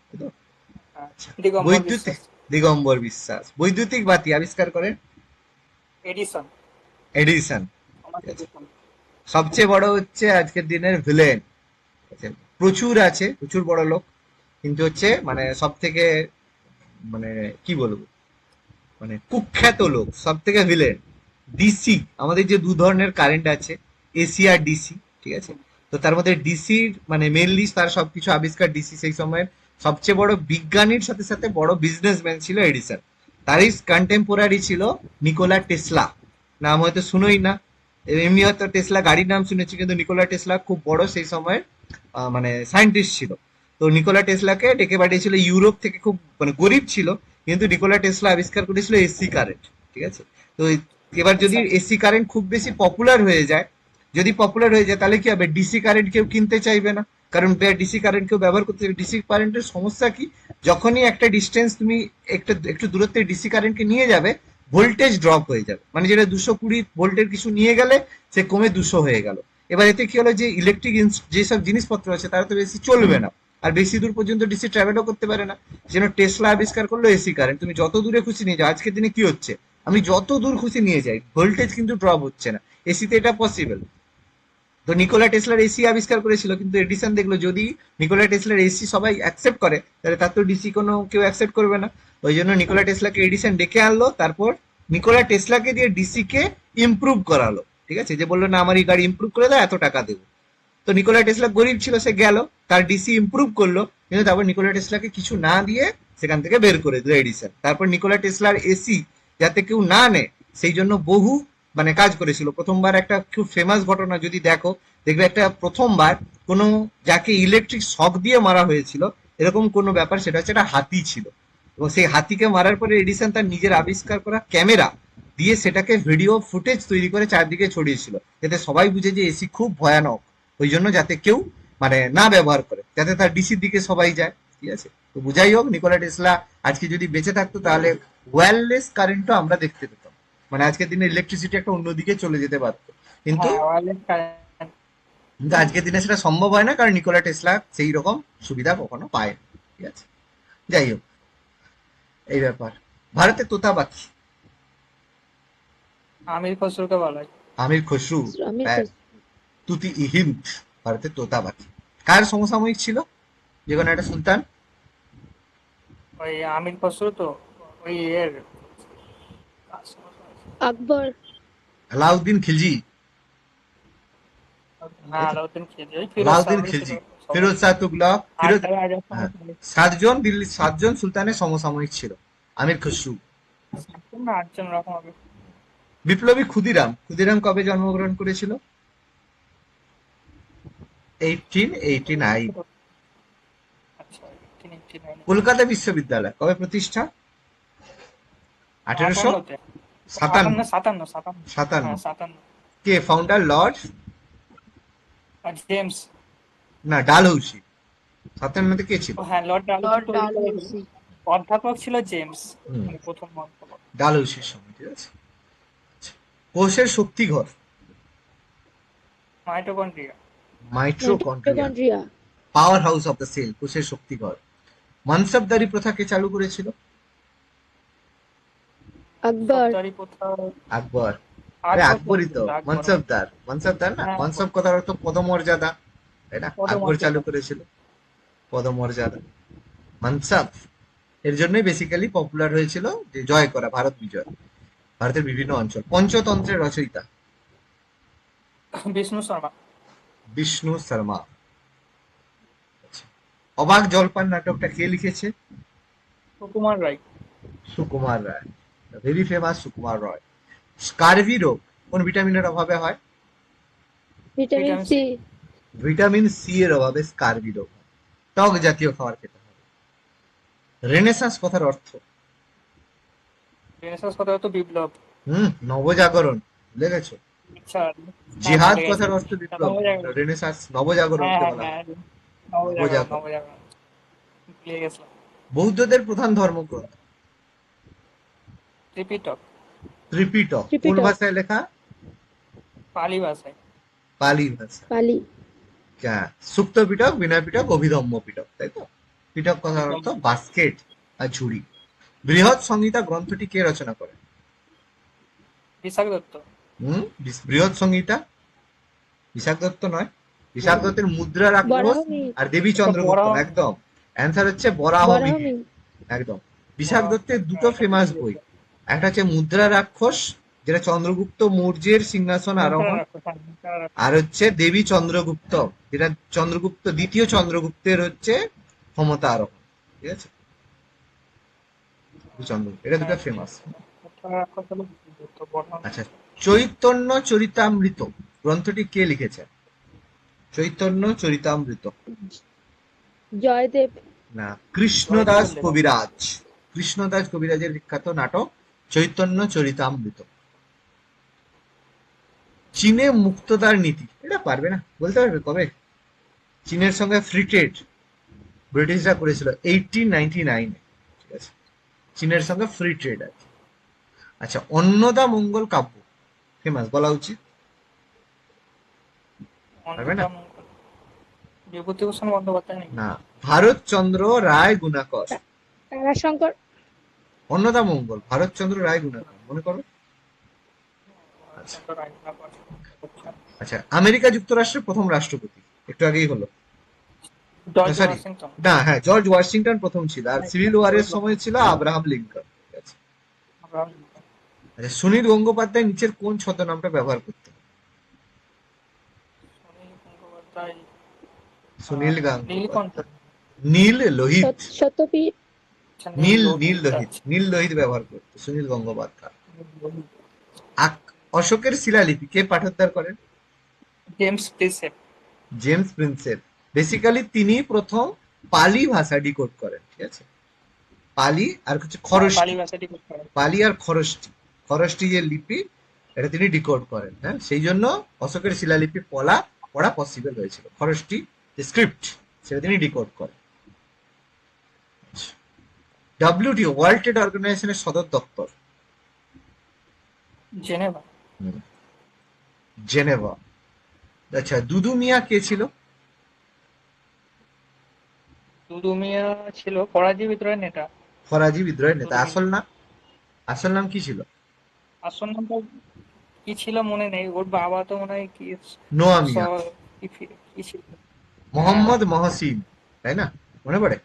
তাই তো? আচ্ছা, দিগম্বর বৈদ্যুতিক, বিশ্বাস। দিগম্বর বিশ্বাস বৈদ্যুতিক বাতি আবিষ্কার করেন? এডিসন। এডিসন। Thomas Edison. সবচেয়ে বড় হচ্ছে আজকের দিনের ভিলেন, প্রচুর আছে, প্রচুর বড় লোক, কিন্তু হচ্ছে মানে সব থেকে, মানে কি বলবো, মানে কুখ্যাত লোক, সব থেকে ভিলেন, ডিসি। আমাদের যে 2 ধরনের কারেন্ট আছে, এসি আর ডিসি, ঠিক আছে। তো তার মধ্যে ডিসির মানে মেনলি তার সবকিছু আবিষ্কার ডিসি, সেই সময়ের সবচেয়ে বড় বিজ্ঞানীর সাথে সাথে বড় বিজনেসম্যান ছিল এডিসন। তারই কন্টেম্পোরারি ছিল নিকোলা টেসলা, নাম হয়তো শুনোই না, এমনি হয়তো টেসলা গাড়ির নাম শুনেছি, কিন্তু নিকোলা টেসলা খুব বড় সেই সময়ের মানে সায়েন্টিস্ট ছিল। তো নিকোলা টেসলাকে ডেকে পাঠিয়েছিল ইউরোপ থেকে, খুব মানে গরিব ছিল, কিন্তু নিকোলা টেসলা আবিষ্কার করেছিল এসি কারেন্ট, ঠিক আছে। তো এবার যদি আচ্ছা এসি কারেন্ট খুব বেশি পপুলার হয়ে যায়, যদি পপুলার হয়ে যায় তাহলে কি হবে, ডিসি কারেন্ট কেউ কিনতে চাইবে না, কারণ ডিসি কারেন্ট কেউ ব্যবহার করতে চাইবে। ডিসি কারেন্টের সমস্যা কি, যখনই একটা ডিস্টেন্স তুমি একটু একটু দূরত্বে ডিসি কারেন্টকে নিয়ে যাবে, ভোল্টেজ ড্রপ হয়ে যাবে, মানে যেটা 220 ভোল্টের কিছু নিয়ে গেলে সে কমে 200 হয়ে গেল। এবার এতে কি হলো, যে ইলেকট্রিক যেসব জিনিসপত্র আছে তারা তো বেশি চলবে না, আর বেশি দূর পর্যন্ত ডিসি ট্রাভেলও করতে পারে না। যেন টেসলা আবিষ্কার করলো এসি কারেন্ট, তুমি যত দূরে খুশি নিয়ে যাও। আজকের দিনে কি হচ্ছে, আমি যত দূর খুশি নিয়ে যাই, ভোল্টেজ কিন্তু ড্রপ হচ্ছে না, এসিতে এটা পসিবল। তো নিকোলা টেসলার এসি আবিষ্কার করেছিল, কিন্তু এডিসন দেখলো যদি নিকোলা টেসলার এসি সবাই অ্যাকসেপ্ট করে, তাহলে তার তো ডিসি কোনো কেউ অ্যাকসেপ্ট করবে না। ওই জন্য নিকোলা টেসলাকে এডিসন ডেকে আনলো, তারপর নিকোলা টেসলাকে দিয়ে ডিসি কে ইমপ্রুভ করালো, ঠিক আছে। যে বললো না আমার এই গাড়ি ইমপ্রুভ করে দাও, এত টাকা দেবো। তো নিকোলা টেসলা গরিব ছিল, সে গেল, তার ডিসি ইমপ্রুভ করলো, কিন্তু তারপর নিকোলা টেসলাকে কিছু না দিয়ে সেখান থেকে বের করে দিল এডিসন। তারপর নিকোলা টেসলার এসি যাতে কেউ না নেয় সেই জন্য বহু মানে কাজ করেছিল। প্রথমবার একটা খুব ফেমাস ঘটনা যদি দেখো, দেখবে একটা প্রথমবার কোনো যাকে ইলেকট্রিক শক দিয়ে মারা হয়েছিল এরকম কোনো ব্যাপার, সেটা হচ্ছে একটা হাতি ছিল। এবং সেই হাতিকে মারার পরে এডিসন তার নিজের আবিষ্কার করা ক্যামেরা দিয়ে সেটাকে ভিডিও ফুটেজ তৈরি করে চারদিকে ছড়িয়েছিল, যাতে সবাই বুঝে যে এসি খুব ভয়ানক। ওই জন্য যাতে কেউ মানে না ব্যবহার করে, যাতে তার ডিসির দিকে সবাই যায়, ঠিক আছে। তো বুঝাই হোক, নিকোলা টেসলা আজকে যদি বেঁচে থাকতো তাহলে ওয়্যারলেস কারেন্টও আমরা দেখতে পেতাম, মানে আজকের দিনে ইলেকট্রিসিটি একটা অন্যদিকে চলে যেতে পারতো। কিন্তু হ্যাঁ ওয়্যারলেস কারেন্ট। কিন্তু আজকের দিনে সেটা সম্ভব হয় না, কারণ নিকোলা টেসলা সেই রকম সুবিধা কখনো পায় না, ঠিক আছে। যাই হোক, এই ব্যাপার। ভারতে তোতা পাখি, আমির খসরুকে বলা হয়। আমির খসরু, আমি হ্যাঁ, তুতি হিন্দ, ভারতের তোতা পাখি কার সমসাময়িক ছিল, যে কোনো একটা সুলতান? ওই আমির খসরু তো ওই এর আকবর। আলাউদ্দিন খিলজি, না তাই তো? আলাউদ্দিন খিলজি, ওই ফিরোজ আলাউদ্দিন শাহ ছিল খিলজি, সবাই। ফিরোজ শাহ তুগলক, আর ফিরোজ, তার আগে হ্যাঁ, সাতজন দিল্লির 7জন সুলতানের সমসাময়িক ছিল আমির খসরু। সাতজন না আটজন রকম হবে। বিপ্লবী ক্ষুদিরাম, ক্ষুদিরাম কবে জন্মগ্রহণ করেছিল? 1889। আচ্ছা 1889 কলকাতা বিশ্ববিদ্যালয় কবে প্রতিষ্ঠা? 58 1857। 57 57। হ্যাঁ 57 কে ফাউন্ডার? লর্ড, আর জেমস। না ডালহৌসি। 57 কে ছিল? ও হ্যাঁ লর্ড লর্ড ডালহৌসি তৈরি করে। ডালহৌসি। অধ্যাপক ছিল জেমস, হুম, মানে প্রথম অধ্যাপক। ডালহৌসির সময়, ঠিক আছে। আচ্ছা। কোষের শক্তিঘর? Mitochondria. Mitochondria, mitochondria. Powerhouse of the cell, কোষের শক্তিঘর। মানসবদারি প্রথা কে চালু করেছিল? আকবর। সবদারি কোথাও আকবর। আরে আকবর আকবরই তো, করেছিল, আকবর। মনসবদার, মনসবদার না, হ্যাঁ মনসব কথার অর্থ পদমর্যাদা, তাই না? আকবর চালু পদমর্যাদা। করেছিল পদমর্যাদা, মনসব। এর জন্যই বেসিক্যালি পপুলার হয়েছিল যে জয় করা, ভারত বিজয়, ভারতের বিভিন্ন অঞ্চল। পঞ্চতন্ত্রের রচয়িতা? বিষ্ণু শর্মা। বিষ্ণু শর্মা। আচ্ছা। অবাক জলপান নাটকটা কে লিখেছে? Sukumar Ray. Sukumar Ray, very famous Sukumar Ray. Scurvy রোগ কোন ভিটামিনের অভাবে হয়? Vitamin vitamin C. Vitamin C এর অভাবে স্কারভি রোগ হয়। টক জাতীয় খাবার খেতে হবে। রেনেসাঁস কথার অর্থ? রেনেসাঁস কথা তো বিপ্লব। নবজাগরণ, ভুলে গেছো? আচ্ছা হ্যাঁ জিহাদ ভুলে গেছি। কথার অর্থ বিপ্লব, নবজাগরণ। রেনেসাঁস হ্যাঁ নবজাগরণকে হ্যাঁ বলা হয়। হ্যাঁ নবজাগরণ নবজাগরণ। নবজাগরণ ভুলে গেছিলাম। বৌদ্ধদের প্রধান ধর্মগ্রন্থ? ত্রিপিটক। ত্রিপিটক কোন ত্রিপিটক। ভাষায় লেখা? পালি ভাষায়। পালি ভাষা। পালি। হ্যাঁ, সুক্ত পিটক, বিনয় পিটক, অভিধম্ম পিটক, তাই তো? পিটক কথার অর্থ বাস্কেট আর ঝুড়ি। বৃহৎ সংহিতা গ্রন্থটি কে রচনা করে? বিশাখ দত্ত। বৃহৎ সংহিতা বিশাখ দত্ত নয়, বিশাখ দত্তের মুদ্রা রাক্ষস বরাহমি। আর দেবী চন্দ্রগুপ্ত, বরাহ- একদম। অ্যান্সার হচ্ছে বরাহমিহির, বরাহমি। একদম। বিশাখ দত্তের দুটো ফেমাস বই, একটা হচ্ছে মুদ্রা রাক্ষস যেটা চন্দ্রগুপ্ত মৌর্যের সিংহাসন আরোহণ, আর হচ্ছে দেবী চন্দ্রগুপ্ত, যেটা চন্দ্রগুপ্ত দ্বিতীয় চন্দ্রগুপ্তের হচ্ছে ক্ষমতা আরোহণ। ঠিক আছে, চন্দ্রগুপ্ত, এটা দুটো ফেমাস। আচ্ছা, চৈতন্য চরিতামৃত গ্রন্থটি কে লিখেছেন? চৈতন্য চরিতামৃত, জয়দেব। না, কৃষ্ণদাস কবিরাজ। কৃষ্ণদাস কবিরাজের বিখ্যাত নাটক চৈতন্য চরিতামৃত। চীনে মুক্তদার নীতি, এটা পারবে না, বলতে পারবে কবে চীনের সঙ্গে ফ্রি ট্রেড ব্রিটিশরা করেছিল? 1899। ঠিক আছে, চীনের সঙ্গে ফ্রি ট্রেড আছে। আচ্ছা, অন্নদা মঙ্গল কাব্য ফেমাস, বলা উচিত, পারবে না? বিভূতিভূষণ বন্দ্যোপাধ্যায় নাকি? না, ভারতচন্দ্র রায় গুণাকর। তারাশঙ্কর। অন্নদা মঙ্গল, ভারতচন্দ্র রায় গুণাকর, মনে করো। আচ্ছা, আচ্ছা, আমেরিকা যুক্তরাষ্ট্রের প্রথম রাষ্ট্রপতি একটু আগেই হলো। George sorry, Washington. না, হ্যাঁ, জর্জ ওয়াশিংটন প্রথম ছিল, আর সিভিল ওয়ারের সময় ছিল আব্রাহাম লিঙ্কন। ঠিক আছে। আচ্ছা, সুনীল গঙ্গোপাধ্যায় নিচের কোন ছদ্মনামটা ব্যবহার করতেন? গঙ্গোপাধ্যায়, সুনীল নীলকণ্ঠ। গঙ্গোপাধ্যায়, নীল লোহিত, সত্যপীর। নীল লোহিত, নীল লোহিত ব্যবহার করতো সুনীল গঙ্গোপাধ্যায়। অশোকের শিলালিপি কে পাঠোদ্ধার করেন? James Prinsep. James Prinsep. Basically তিনি প্রথম পালি ভাষা ডিকোড করেন। ঠিক আছে, পালি আর হচ্ছে খরষ্টি, পালি ভাষাটি করতে পারে। পালি আর খরষ্টি, খরষ্টি যে লিপি, এটা তিনি ডিকোড করেন। হ্যাঁ, সেই জন্য অশোকের শিলালিপি পড়া পসিবল হয়েছিল। খরষ্টি যে স্ক্রিপ্ট, সেটা তিনি ডিকোড করেন। ডব্লিউটিও ওয়ার্ল্ড ট্রেড অর্গানাইজেশনের সদর দপ্তর জেনেভা। জেনেভা। আচ্ছা, দুদু মিয়া কে ছিল? দুদু মিয়া ছিল ফরাজি বিদ্রোহের নেতা। ফরাজি বিদ্রোহের নেতা। আসল নাম কি ছিল? আসল নামটা কি ছিল মনে নেই, ওর বাবা তো মনে হয় কি নোয়া মিয়া, কি ছিল, মোহাম্মদ মহসিন, তাই না? মনে পড়ে?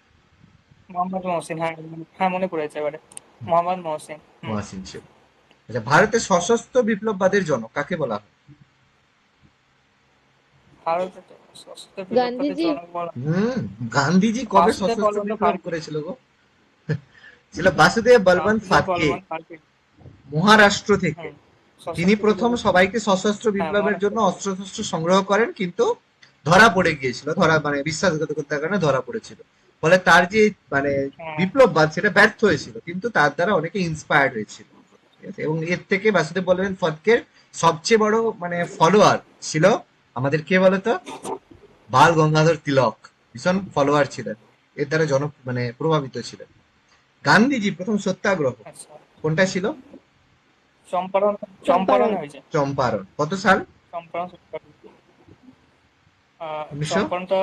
মোহাম্মদ মহসিন। হ্যাঁ হ্যাঁ, মনে পড়েছে এবারে, মোহাম্মদ মহসিন। মহসিন ছিল। আচ্ছা, ভারতের সশস্ত্র বিপ্লববাদের জনক কাকে বলা হয়? ভারতে তো সশস্ত্র বিপ্লবীদের গান্ধীজি। জনক বলা গান্ধীজি কবে বাসুদেব সশস্ত্র বলবন্ত বিপ্লব ফাল্কে। করেছিল গো? ছিল বাসুদেব বলবন্ত বাসুদেব ফাতকে, বলবন্ত ফাল্কে। মহারাষ্ট্র থেকে। হুম, তিনি সশস্ত্র প্রথম বিপ্লবী। সবাইকে সশস্ত্র হ্যাঁ, বিপ্লবের মহারাষ্ট্র জন্য থেকে। অস্ত্র সংগ্রহ করেন, কিন্তু ধরা পড়ে গিয়েছিল, মানে বিশ্বাসঘাতকতার কারণে ধরা পড়েছিল। ফলে তার যে মানে হ্যাঁ, বিপ্লববাদ, সেটা ব্যর্থ হয়েছিল, কিন্তু তার দ্বারা অনেকে ইন্সপায়ার্ড হয়েছিল। ঠিক আছে, এবং এর থেকে বাসুদেব বলবন্ত ফাতকের সবচেয়ে বড় মানে ফলোয়ার ছিল আমাদের কে বলতো? বাল গঙ্গাধর তিলক ভীষণ ফলোয়ার ছিলেন, এর দ্বারা মানে প্রভাবিত ছিলেন। গান্ধীজি প্রথম সত্যাগ্রহ আচ্ছা। কোনটা ছিল? চম্পারণ। চম্পারণ। হয়েছে। চম্পারণ। কত সাল? চম্পারণ সত্যাগ্রহ। 1917। চম্পারণটা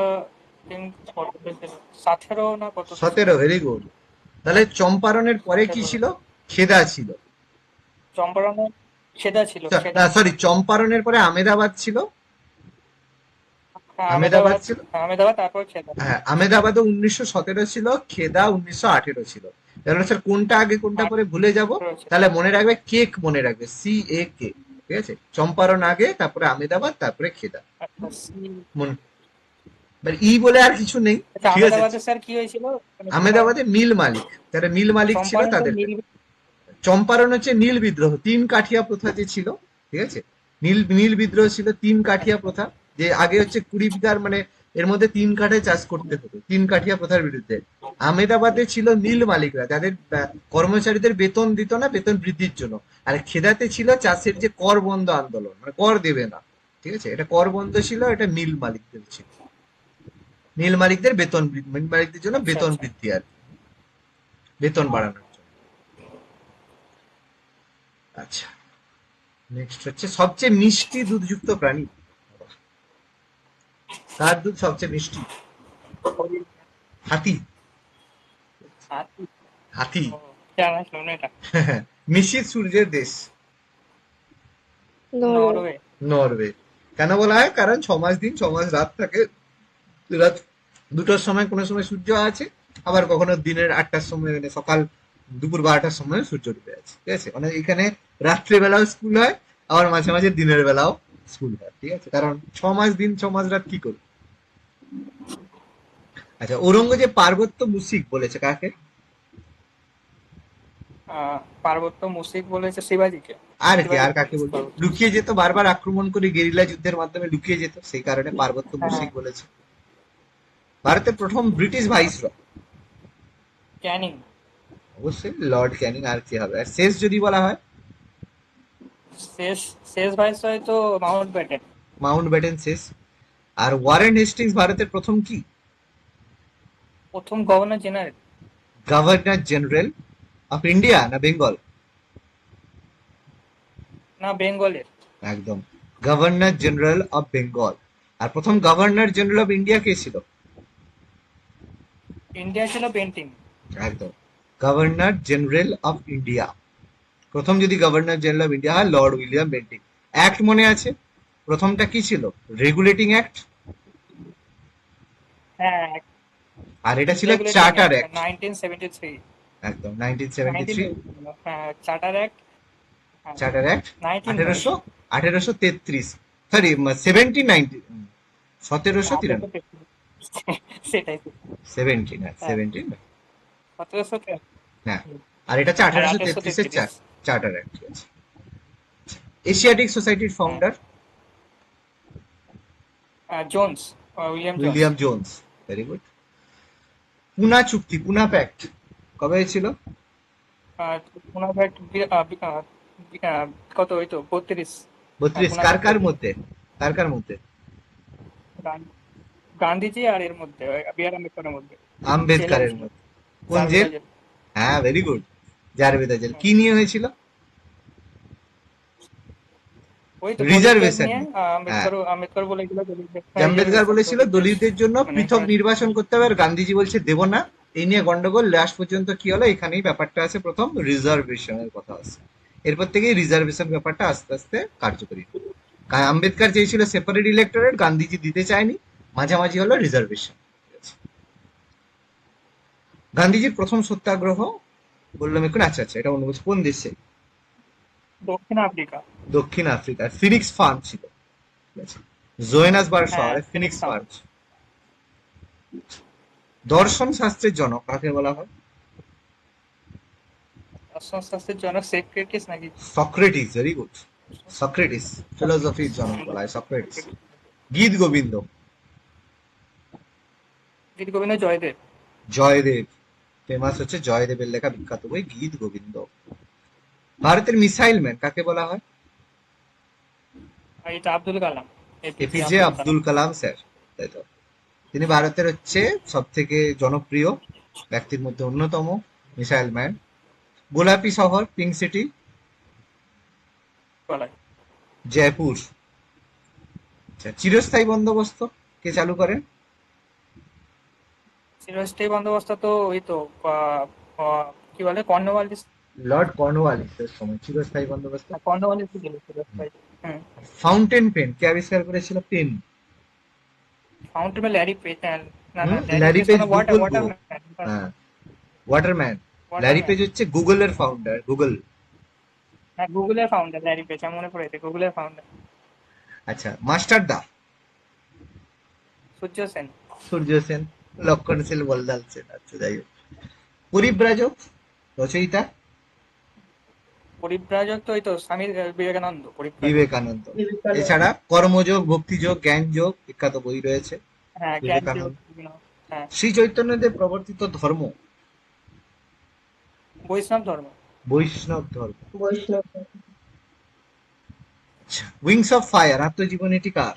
think কত হয়েছিল? 17 না কত? Very good. তাহলে চম্পারণের পরে কি 17। ছিল? খেদা ছিল। চম্পারণে খেদা ছিল। না, সরি, চম্পারণের পরে আমেদাবাদ ছিল। হ্যাঁ, আমেদাবাদ ছিল। আমেদাবাদ, তারপর খেদা। হ্যাঁ, আমেদাবাদে 1917 ছিল, খেদা 1918 ছিল। তাহলে স্যার কোনটা আগে কোনটা পরে ভুলে যাব, তাহলে মনে রাখবে কেক, মনে রাখবে CAK। ঠিক আছে, চম্পারণ আগে, তারপরে আমেদাবাদ, তারপরে খেদা। মনে বলে আর কিছু নেই। আচ্ছা, ঠিক আছে, আমেদাবাদে স্যার কি হয়েছিল? আমেদাবাদে মিল মালিক, যারা মিল মালিক ছিল চম্পারণ তো তাদের। নীল। চম্পারণ হচ্ছে নীল বিদ্রোহ, 3 কাঠিয়া প্রথা যে ছিল। ঠিক আছে, নীল বিদ্রোহ ছিল 3 কাঠিয়া প্রথা, যে আগে হচ্ছে 20 বিঘার মানে এর মধ্যে 3 কাঠে চাষ করতে হতো, 3 কাঠিয়া প্রথার বিরুদ্ধে। আমেদাবাদে ছিল নীল মালিকরা, যাদের কর্মচারীদের বেতন দিত না, বেতন বৃদ্ধির জন্য। আর খেদাতে ছিল চাষের যে কর বন্ধ আন্দোলন, মানে কর দেবে না। ঠিক আছে, এটা কর বন্ধ ছিল, এটা নীল মালিকদের ছিল। নীল মালিকদের মিল মালিকদের জন্য বেতন বৃদ্ধি, আর কি, বেতন বাড়ানোর জন্য। আচ্ছা, নেক্সট হচ্ছে সবচেয়ে মিষ্টি দুধযুক্ত প্রাণী। কার দুধ সবচেয়ে মিষ্টি? হাতি। হাতি। জানা ছিল না এটা। নিশীথ সূর্যের দেশ নরওয়ে। নরওয়ে। কেন বলা হয়? কারণ 6 মাস দিন 6 মাস রাত থাকে। রাত 2টার সময় কোনো সময় সূর্য আছে, আবার কখনো দিনের 8টার সময়, মানে সকাল দুপুর 12টার সময় সূর্য ডুবে আছে, ঠিক আছে? মানে এখানে রাত্রেবেলাও স্কুল হয়, আবার মাঝে মাঝে দিনের বেলাও স্কুল হয়, ঠিক আছে? কারণ 6 মাস দিন 6 মাস রাত কি করবে। আচ্ছা, ঔরঙ্গজেব পার্বত্য মুসিক বলেছে কাকে? পার্বত্য মুশিক বলেছে শিবাজিকে। আর কি, শিবাজি আর কাকে বলেছে বলবো? পার্বত্য লুকিয়ে মুশিক। যেত, বারবার আক্রমণ করে গেরিলা যুদ্ধের মাধ্যমে লুকিয়ে যেত, সেই কারণে পার্বত্য হ্যাঁ, মুসিক বলেছে। ভারতের প্রথম ব্রিটিশ ভাইসরয়? ক্যানিং। অবশ্যই লর্ড ক্যানিং, আর কি হবে? আর শেষ যদি বলা হয়? শেষ শেষ ভাইসরয় তো মাউন্ট ব্যাটেন। মাউন্ট ব্যাটেন শেষ। আর ওয়ারেন হেস্টিংস ভারতের প্রথম কি? প্রথম governor general. Governor general of India না বেঙ্গল? না, বেঙ্গলের। একদম, গভর্নর জেনারেল অফ বেঙ্গল। আর প্রথম গভর্নর জেনারেল অফ ইন্ডিয়া কে ছিল? ইন্ডিয়া ছিল পেন্টিং। একদম, গভর্নর জেনারেল অফ ইন্ডিয়া। প্রথম যদি গভর্নর জেনারেল অফ ইন্ডিয়া হয় লর্ড উইলিয়াম বেন্টিং। অ্যাক্ট মনে আছে? প্রথমটা কি ছিল? Regulating act. হ্যাঁ, আর এটা ছিল রেগুলেটিং চার্টার অ্যাক্ট অ্যাক্ট। 1973। একদম, 1973। হ্যাঁ, চার্টার অ্যাক্ট। হ্যাঁ, চার্টার অ্যাক্ট 1920। 1833, সরি 1790, 1793। সেটাই। 17, হ্যাঁ হ্যাঁ, 17। 1700। হ্যাঁ, আর এটা হচ্ছে আর 1833 এর 1833। চার্টার অ্যাক্ট, ঠিক আছে? এশিয়াটিক সোসাইটির হ্যাঁ, founder? Jones, William Jones. William Jones. Very good. Poona চুক্তি, পুনা প্যাক্ট কবে হয়েছিল? আর পুনা ফ্যাক্ট কত হইতো 32। 32। পুনা কার ফ্যাক্ট কার মধ্যে? কার কার মধ্যে? গান্ধীজি আর এর মধ্যে বি আর আম্বেদকরের মধ্যে। জেলে আম্বেদকারের হয়েছিল, মধ্যে। কোন জেল? জারবেদা জেল। হ্যাঁ, ভেরি গুড। জারবেদা জেল। হুম। কি নিয়ে হয়েছিল? ওই তো দলিতদের রিজার্ভেশন নিয়ে। নিয়ে। হ্যাঁ, আম্বেদকর বলেছিল দলিতদের, আম্বেদকর বলেছিল দলিতদের দলিতদের জন্য মানে পৃথক নির্বাচন করতে হবে, আর গান্ধীজি বলছে দেব না। এই নিয়ে গন্ডগোল, লাস্ট পর্যন্ত কি হলো, এখানেই ব্যাপারটা আছে, প্রথম রিজার্ভেশনের কথা আছে। এরপর থেকেই রিজার্ভেশন ব্যাপারটা আস্তে আস্তে কার্যকরী হলো। আম্বেদকর চেয়েছিল সেপারেট ইলেক্টোরেট, গান্ধীজি দিতে চায়নি, মাঝামাঝি হলো রিজার্ভেশন। গান্ধীজির প্রথম সত্যাগ্রহ বললাম এখন, আচ্ছা আচ্ছা, এটা অন্য বছর, কোন দেশে? দক্ষিণ আফ্রিকা। দক্ষিণ আফ্রিকার ফিনিক্স ফার্ম ছিল, ঠিক আছে? জোহেনাসবার্গ হ্যাঁ, শহরে ফিনিক্স ফিনিক্স টাউন। ফার্ম। দর্শন শাস্ত্রের জনক কাকে বলা হয়? দর্শন শাস্ত্রের জন্য সেক্রেটিস নাকি? Socrates, very good. সক্রেটিস ফিলোসফির জনক বলা হয় সক্রেটিস। গীত গোবিন্দ? গীত গোবিন্দ জয়দেব। জয়দেব। ফেমাস হচ্ছে জয়দেবের লেখা বিখ্যাত বই গীত গোবিন্দ। ভারতের মিসাইল ম্যান কাকে বলা হয়? আর এটা Abdul Kalam. APJ APJ Abdul Kalam. Abdul Kalam sir, তাই তো? তিনি ভারতের হচ্ছে সব থেকে জনপ্রিয় ব্যক্তির মধ্যে অন্যতম মিসাইল ম্যান। গোলাপি শহর, পিঙ্ক সিটি? বলা হয়। জয়পুর। আচ্ছা, চিরস্থায়ী বন্দোবস্ত কে চালু করেন? চিরস্থায়ী বন্দোবস্ত তো ওই তো কি বলে, কর্নওয়ালিস। লর্ড কর্নওয়ালিসের সময় চিরস্থায়ী বন্দোবস্ত। কর্নওয়ালিস ছিল চিরস্থায়ী। হুম। ফাউন্টেন পেন কে আবিষ্কার করেছিল? পেন। ফাউন্টেন বা ল্যারি পেজ। না না, ল্যারি ল্যারি পেজ পেজ না, গুগল গো। ওয়াটারম্যান। হ্যাঁ, ওয়াটারম্যান। Larry waterman. পেজ হচ্ছে গুগলের ফাউন্ডার, গুগল। হ্যাঁ, গুগলের ফাউন্ডার ল্যারি পেজ, আমার মনে পড়েছে, গুগলের ফাউন্ডার। আচ্ছা, মাস্টার দা? সূর্য সেন। সূর্য সেন। লক্ষণ সেন, বলদাল সেন। আচ্ছা, যাই হোক। পরিব্রাজক রচয়িতা? পরিব্রাজক তো ওই তো স্বামী বিবেকানন্দ পরিব্রাজক। বিবেকানন্দ। এছাড়া কর্মযোগ, ভক্তিযোগ, জ্ঞানযোগ বিখ্যাত বই রয়েছে হ্যাঁ, জ্ঞানযোগ। বিবেকানন্দ। হ্যাঁ, শ্রী চৈতন্যদেব প্রবর্তিত ধর্ম? বৈষ্ণব ধর্ম। বৈষ্ণব ধর্ম। উইংস অফ ফায়ার আত্মজীবনীটি কার?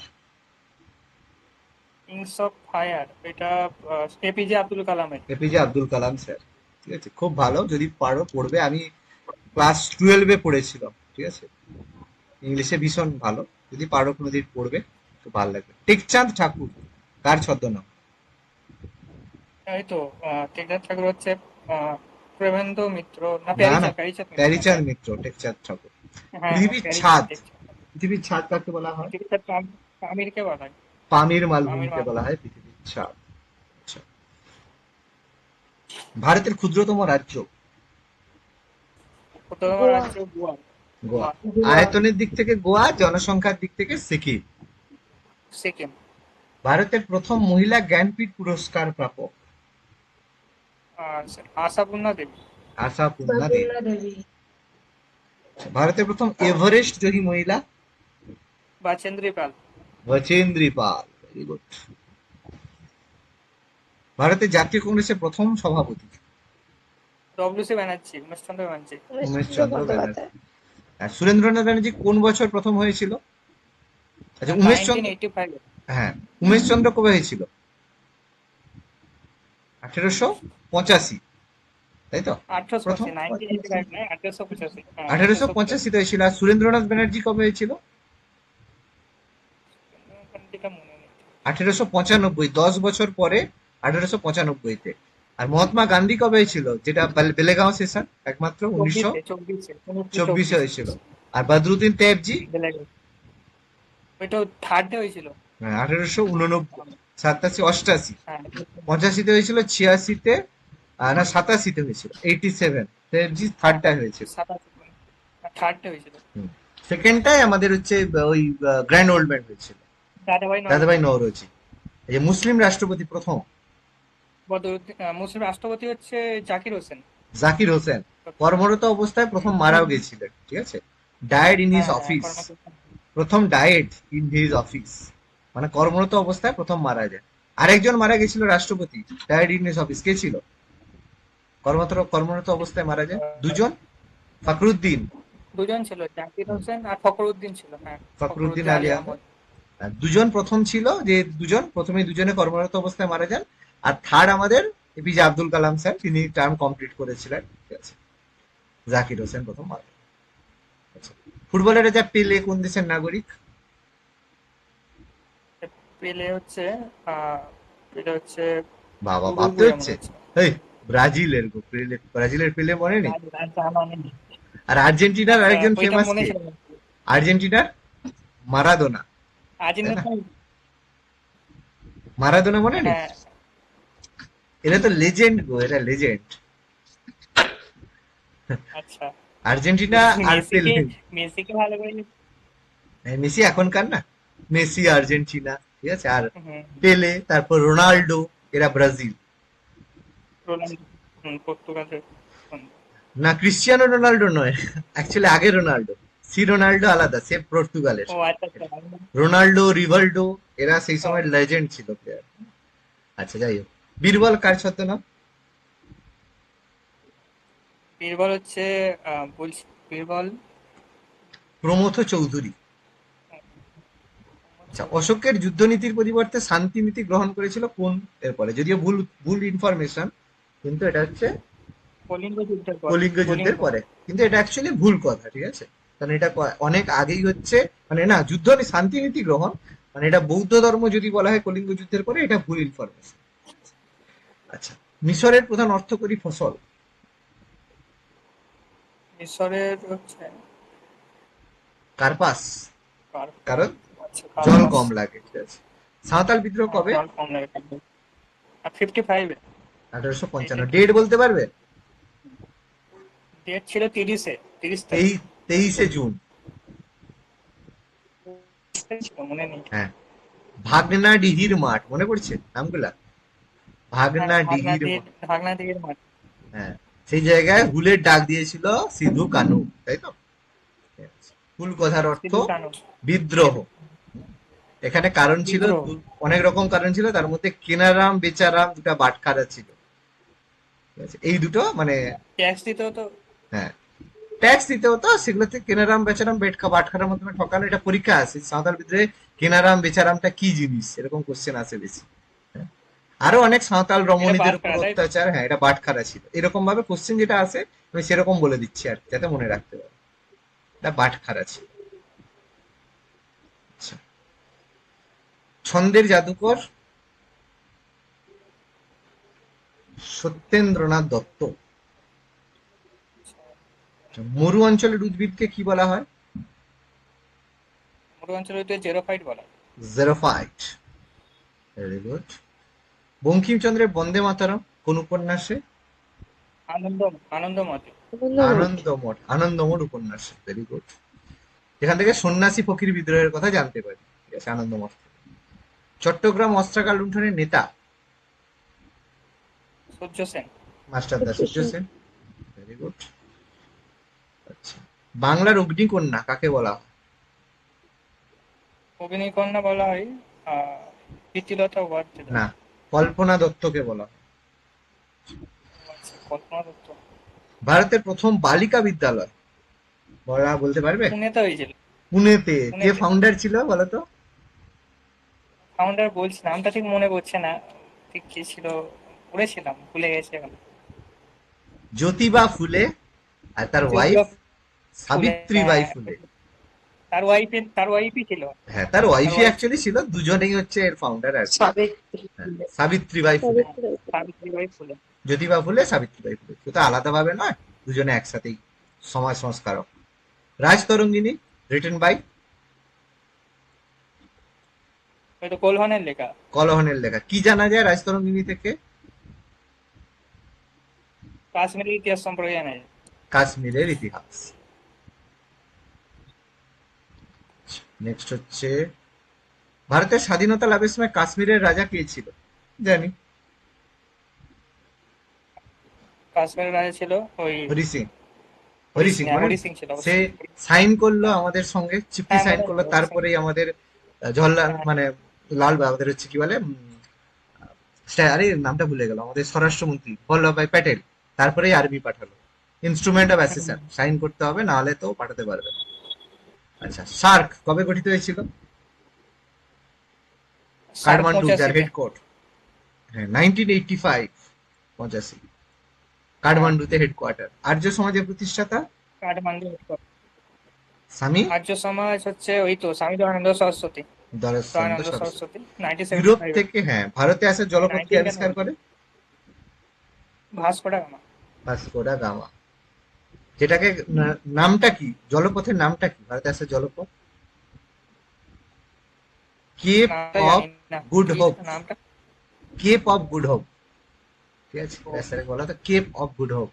কিংস অফ ফায়ার এটা এপিজে আব্দুল কালামের। এপিজে আব্দুল কালাম স্যার, ঠিক আছে? খুব ভালো, যদি পারো পড়বে। আমি ক্লাস 12-এ পড়েছিলাম, ঠিক আছে? ইংলিশে ভীষণ ভালো, যদি পারো কোনোদিন পড়বে, খুব ভালো লাগবে। টেকচাঁদ ঠাকুর কার ছদ্মনাম? এই তো টেকচাঁদ ঠাকুর হচ্ছে প্রেমেন্দ্র মিত্র না, না না, প্যারিচাঁদ মিত্র। প্যারিচাঁদ মিত্র, টেকচাঁদ ঠাকুর। হ্যাঁ, পৃথিবীর প্যারিচাঁদ ছাদ? টেকচাঁদ। পৃথিবীর ছাদ কাকে বলা হয়? টেকচাঁদ আমিরকে বলা হয়। পামির আমির মালভূমিকে বলা মালভূমি। হয় পৃথিবীর ছাদ। আচ্ছা, ভারতের ক্ষুদ্রতম রাজ্য? উত্তর গোয়া। রাজ্য গোয়া। গোয়া। গোয়া। আয়তনের দিক থেকে গোয়া, জনসংখ্যার দিক থেকে সিকিম। সিকিম। ভারতের প্রথম মহিলা জ্ঞানপীঠ পুরস্কার প্রাপক। আর আশাপূর্ণা দেবী। আশাপূর্ণা দেবী। ভারতের প্রথম এভারেস্ট জয়ী মহিলা। বাচেন্দ্রী পাল। বচেন্দ্রী পাল। Very good. ভারতের জাতীয় কংগ্রেসের প্রথম সভাপতি। ডব্লিউ.সি. ব্যানার্জি, উমেশচন্দ্র ব্যানার্জি। উমেশ উমেশচন্দ্র চন্দ্র ব্যানার্জি। বন্দ্যোপাধ্যায়। আর সুরেন্দ্রনাথ ব্যানার্জি কোন বছর প্রথম হয়েছিল? আচ্ছা, উমেশ চন্দ্র, 1985। হ্যাঁ, উমেশ চন্দ্র কবে হয়েছিল? 1885, তাই তো? প্রথম 1885, 1985 নয়, 1885। হ্যাঁ, 1885। 1885 হয়েছিল। আর সুরেন্দ্রনাথ ব্যানার্জি কবে হয়েছিল? এটা মনে নেই। 1895, 10 বছর পরে, 1895-তে। আর মহাত্মা গান্ধী কবে হয়েছিল, যেটা বেলেগাঁও সেশন, একমাত্র 24 1924 হয়েছিল। আর বদরুদ্দিন তৈয়বজি? ওইটাও থার্ডে হয়েছিল। 1889, 87, 88। হ্যাঁ। 85-তে হয়েছিল, 86-তে, না 87-তে হয়েছিল, 87। তৈয়বজি থার্ডটা হয়েছিল। 87, থার্ডে হয়েছিল। সেকেন্ডটাই আমাদের হচ্ছে ওই গ্র্যান্ড ওল্ড ম্যান হয়েছিল, দাদাভাই দাদাভাই নওরোজি। নওরোজি। এই যে মুসলিম রাষ্ট্রপতি প্রথম, মুসলিম রাষ্ট্রপতি হচ্ছে জাকির হোসেন। জাকির হোসেন। কর্মরত অবস্থায় প্রথম মারাও গেছিলেন, ঠিক আছে? ডায়েড ইন হিজ হ্যাঁ, হ্যাঁ, অফিস। কর্মকর্তা। প্রথম ডায়েড ইন হিজ অফিস, মানে কর্মরত অবস্থায় প্রথম মারা যায়। আরেকজন মারা গেছিল রাষ্ট্রপতি, ডায়েড ইন হিজ অফিস, কে ছিল? কর্মরত অবস্থায় মারা যায় দুজন, ফখরুদ্দিন, দুজন ছিল, জাকির হোসেন আর ফখরুদ্দিন ছিল। হ্যাঁ, ফখরুদ্দিন ফখরুদ্দিন আলী আলী আহমেদ। আহমদ। আর দুজন প্রথম ছিল, যে দুজন প্রথমে দুজনে কর্মরত অবস্থায় মারা যান। আর থার্ড আমাদের এপিজে আব্দুল কালাম স্যার, তিনি টার্ম কমপ্লিট করেছিলেন, ঠিক আছে? জাকির হোসেন প্রথম মারা যান। আচ্ছা, ফুটবলের যা পেলে কোন দেশের নাগরিক? পেলে হচ্ছে আহ পেলে হচ্ছে বাবা, ভাবতে উরুগুয়ে হচ্ছে। মনে হচ্ছে। এই, ব্রাজিলের গো পেলে, ব্রাজিলের পেলে মনে নেই? আর জানা নেই। আর আর্জেন্টিনার আচ্ছা, আরেকজন ওইটা ফেমাস মনে কে? ছিল না। আর্জেন্টিনার মারাদোনা, তাই না? আর্জেন্টিনা। মারাদোনা মনে নেই? হ্যাঁ। এরা তো লেজেন্ড গো, এরা লেজেন্ড। আচ্ছা। আর্জেন্টিনা আর মেসিকে পেলে। মেসিকে ভালো করে। মেসি এখনকার না, মেসি আর্জেন্টিনা, ঠিক আছে? আর হুম, পেলে, তারপর রোনাল্ডো, এরা ব্রাজিল। রোনাল্ডো। পর্তুগালের। না, ক্রিশ্চিয়ানো রোনাল্ডো নয়, অ্যাকচুয়ালি আগে রোনাল্ডো। সি রোনাল্ডো আলাদা, সে পর্তুগালের। ও আচ্ছা, আচ্ছা। রোনাল্ডো, রিভাল্ডো, এরা সেই ও, সময় লেজেন্ড ছিল প্লেয়ার। আচ্ছা, যাই হোক, বীরবল কার ছদ্মনাম? বীরবল হচ্ছে বলছি বীরবল প্রমথ চৌধুরী। আচ্ছা, অশোকের যুদ্ধনীতির পরিবর্তে শান্তি নীতি গ্রহণ করেছিল কোন এরপরে? যদিও ভুল ভুল ইনফরমেশন, কিন্তু এটা হচ্ছে কলিঙ্গ যুদ্ধের পর। কলিঙ্গ যুদ্ধের পরে। কিন্তু এটা অ্যাকচুয়ালি ভুল কথা, ঠিক আছে? কারণ এটা অনেক আগেই হচ্ছে, মানে না, যুদ্ধ শান্তি নীতি গ্রহণ, মানে এটা বৌদ্ধ ধর্ম যদি বলা হয় কলিঙ্গ যুদ্ধের পরে, এটা ভুল ইনফরমেশন। আচ্ছা, মিশরের প্রধান অর্থকরী ফসল? মিশরের হচ্ছে কার্পাস, কার- কারণ আচ্ছা, জল কার্পাস। কম লাগে, ঠিক আছে? সাঁওতাল বিদ্রোহ কবে? জল কম লাগে। 55-এ। 1855। ডেট বলতে পারবে? ডেট ছিল 30 তারিখ। 23শে জুন। ছিল, মনে নেই। হ্যাঁ। ভাগনা ডিহির মাঠ, মনে পড়ছে নামগুলা? হ্যাঁ, ভাগনা ডিহির মাঠ। ভাগনা দিঘির মাঠ। হ্যাঁ, সেই জায়গায় হুলের ডাক দিয়েছিল সিধু কানু, তাই তো? হুল কথার অর্থ সিধু কানু। বিদ্রোহ। এখানে কারণ ছিল বিদ্রোহ। অনেক রকম কারণ ছিল, তার মধ্যে কেনারাম বেচারাম দুটা বাটখারা ছিল, ঠিক আছে? এই দুটো মানে, ট্যাক্স দিতে হতো। হ্যাঁ, ট্যাক্স দিতে হতো, সেগুলোতে কেনারাম বেচারাম বাটখারার মাধ্যমে ঠকানো। এটা পরীক্ষা আছে, সাঁওতাল বিদ্রোহে কেনারাম বেচারামটা কি জিনিস, এরকম কোশ্চেন আসে বেশি। হ্যাঁ? আরো অনেক সাঁওতাল এটা রমণীদের উপর বাটখারা, তাই তো? অত্যাচার, হ্যাঁ, এটা বাটখারা ছিল। এরকম ভাবে কোশ্চেন যেটা আসে, আমি সেরকম বলে দিচ্ছি আর কি, যাতে মনে রাখতে পারো। এটা বাটখারা ছিল। আচ্ছা, ছন্দের জাদুকর সত্যেন্দ্রনাথ দত্ত। আচ্ছা, মরু অঞ্চলের উদ্ভিদকে কি বলা হয়? মরুঅঞ্চলে জেরোফাইট বলা হয়। জেরোফাইট। Very good. বঙ্কিমচন্দ্রের বন্দে মাতরম কোন উপন্যাসে? আনন্দ আনন্দমঠে। আনন্দমঠ। আনন্দমঠ উপন্যাস, ভেরি গুড। এখান থেকে সন্ন্যাসী ফকির বিদ্রোহের কথা জানতে পারি, ঠিক আছে, আনন্দমঠ। চট্টগ্রাম অস্ত্রাগার লুণ্ঠনের নেতা সূর্য সেন। মাস্টারদা সূর্য সূর্য সেন। Sen, very good. আচ্ছা, বাংলার অগ্নিকন্যা কাকে বলা হয়? অগ্নিকন্যা বলা হয় প্রীতিলতা ওয়াদ্দেদার। না, কল্পনা দত্তকে বলা হয়। আচ্ছা, কল্পনা দত্ত। ভারতের প্রথম বালিকা বিদ্যালয় বলতে পারবে? পুনেতে হয়েছিল। পুনেতে। কে পুনেতে ফাউন্ডার ছিল বলো তো? ফাউন্ডার বলছি, নামটা ঠিক মনে পড়ছে না, ঠিক কি ছিল, পড়েছিলাম, ভুলে গেছি এখন। জ্যোতিবা ফুলে আর তার ওয়াইফ জ্যোতিবা ফুলে, সাবিত্রীবাই হ্যাঁ, ফুলে। তার ওয়াইফই ছিল। হ্যাঁ, তার তার ওয়াইফই ওয়াইফ অ্যাকচুয়ালি ছিল, দুজনেই হচ্ছে এর ফাউন্ডার আর কি। সাবিত্রী হ্যাঁ, ফুলে। সাবিত্রীবাই ফুলে। সাবিত্রী। সাবিত্রীবাই ফুলে। জ্যোতিবা ফুলে, সাবিত্রীবাই ফুলে, তো আলাদা ভাবে নয়, দুজনে একসাথেই সমাজ সংস্কারক। Rajatarangini written by? হয়তো কোলহনের লেখা। কলহনের লেখা। কি জানা যায় রাজতরঙ্গিনী থেকে? কাশ্মীরের ইতিহাস সম্পর্কে জানা যায়। কাশ্মীরের ইতিহাস। নেক্সট হচ্ছে, ভারতের স্বাধীনতা লাভের সময় কাশ্মীরের রাজা কে ছিল? জানি, কাশ্মীরের রাজা ছিল ওই হরি সিং। হরি হরি সিং। সিং হ্যাঁ, মানে হরি সিং ছিল সে অবশ্যই। সাইন করলো আমাদের সঙ্গে, চুক্তি হ্যাঁ, সাইন মনে করলো, আছে, হরি সিং। তারপরেই আমাদের জওহরলাল হ্যাঁ, মানে লাল আমাদের হচ্ছে কি বলে আরে নামটা ভুলে গেল, আমাদের স্বরাষ্ট্রমন্ত্রী বল্লভভাই প্যাটেল, তারপরেই আর্মি পাঠালো। Instrument of hmm. Accession, sign করতে হবে, না হলে তো পাঠাতে পারবে না। আচ্ছা, সার্ক কবে গঠিত হয়েছিল? সার্ক কাঠমান্ডু, যার 85-তে। হেডকোয়ার্ট। হ্যাঁ, 1985, 85, হ্যাঁ, কাঠমান্ডুতে হেডকোয়ার্টার। আর্য সমাজের প্রতিষ্ঠাতা কাঠমান্ডু headquarter। স্বামী আর্য সমাজ হচ্ছে ওই তো স্বামী দয়ানন্দ সরস্বতী। দয়ানন্দ দয়ানন্দ সরস্বতী। সরস্বতী 1975 ইউরোপ থেকে, হ্যাঁ, ভারতে আসা জলপথকে নাইনটিন কেন আবিষ্কার বলতো, করে Vasco da Gama. Vasco da Gama. যেটাকে নামটা কি, জলপথের নামটা কি, ভারতে আসা জলপথ? কেপ নামটা অফ জানি না, গুড কি হোপ। নামটা। কেপ অফ গুড হোপ, ঠিক আছে, ও, স্যার বলা তো Cape of Good Hope.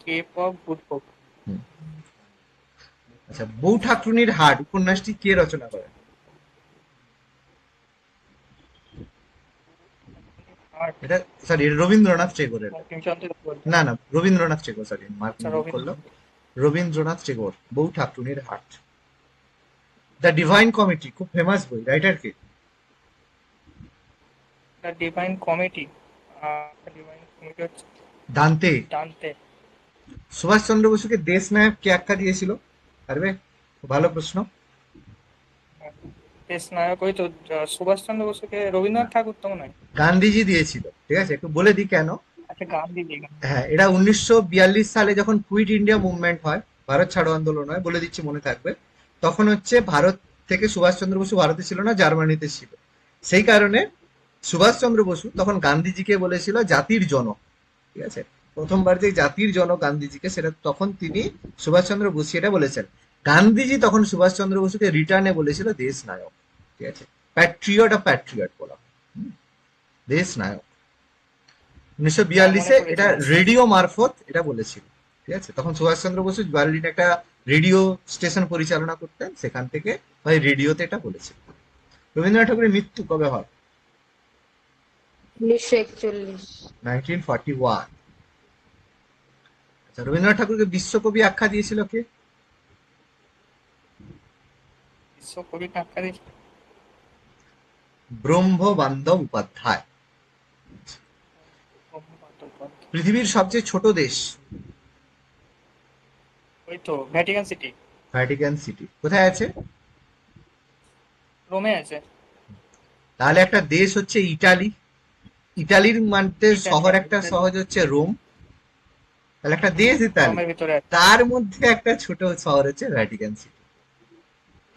Cape of Good Hope. আচ্ছা, বউ ঠাকুরুনির হাট উপন্যাসটি কে রচনা করেন? আর এটা, সরি, রবীন্দ্রনাথ টেগোরের লেখা। বঙ্কিমচন্দ্র চট্টোপাধ্যায়। না না, রবীন্দ্রনাথ টেগোর, সরি, মার্ক আচ্ছা, ভুল করলো। রবীন্দ্রনাথ। রবীন্দ্রনাথ টেগোর, বউ ঠাকুরুনির হাট। দ্য ডিভাইন কমিটি খুব ফেমাস বই, writer K? The divine committee. Divine committee হচ্ছে দান্তে। ডান্তে। সুভাষচন্দ্র বসুকে দেশ নায়ক কে আখ্যা দিয়েছিল? পারবে? খুব ভালো প্রশ্ন। দেশ নায়ক ওই তো সুভাষচন্দ্র বসুকে না, রবীন্দ্রনাথ ঠাকুর তো নয়। গান্ধীজি দিয়েছিল, ঠিক আছে, একটু বলে দিই কেন। আচ্ছা, গান্ধীজি। হ্যাঁ, এটা 1942 সালে যখন কুইট ইন্ডিয়া মুভমেন্ট হয়, ভারত ছাড়ো আন্দোলন হয়, বলে দিচ্ছি মনে থাকবে। তখন হচ্ছে ভারত থেকে সুভাষচন্দ্র বসু ভারতে ছিল না, জার্মানিতে ছিল। সেই কারণে সুভাষচন্দ্র বসু তখন গান্ধীজিকে বলেছিল জাতির জনক, ঠিক আছে। প্রথমবার যে জাতির জনক গান্ধীজিকে, সেটা তখন তিনি সুভাষচন্দ্র বসু এটা বলেছেন। গান্ধীজি তখন সুভাষচন্দ্র বসুকে রিটার্নে বলেছিল দেশ নায়ক, ঠিক আছে, প্যাট্রিয়ট অফ প্যাট্রিয়ট বলা হয়। দেশ নায়ক। উনিশশো হ্যাঁ, মনে বিয়াল্লিশে পড়েছে এটা বেশ। রেডিও মারফত এটা বলেছিল, ঠিক আছে। তখন সুভাষচন্দ্র বসু বার্লিনে একটা রেডিও স্টেশন পরিচালনা করতেন, সেখান থেকে ওই রেডিওতে এটা বলেছিল। রবীন্দ্রনাথ ঠাকুরের মৃত্যু কবে হয়? 1941। 1941। আচ্ছা, রবীন্দ্রনাথ ঠাকুরকে বিশ্বকবি আখ্যা দিয়েছিল কে? বিশ্বকবি কাকে দিয়েছে? ব্রহ্মবান্ধব উপাধ্যায়। বঙ্গবন্ধু। পৃথিবীর সবচেয়ে ছোট দেশ? ওই তো ভ্যাটিকান সিটি। ভ্যাটিকান সিটি কোথায় আছে? রোমে আছে। তাহলে একটা দেশ হচ্ছে ইটালি, ইটালির মধ্যে ইতালি, শহর, হ্যাঁ, একটা ইতালি। শহর হচ্ছে রোম, তাহলে একটা দেশ ইতালি। রোমের ভিতরে আছে। তার মধ্যে একটা ছোট শহর হচ্ছে ভ্যাটিকান সিটি।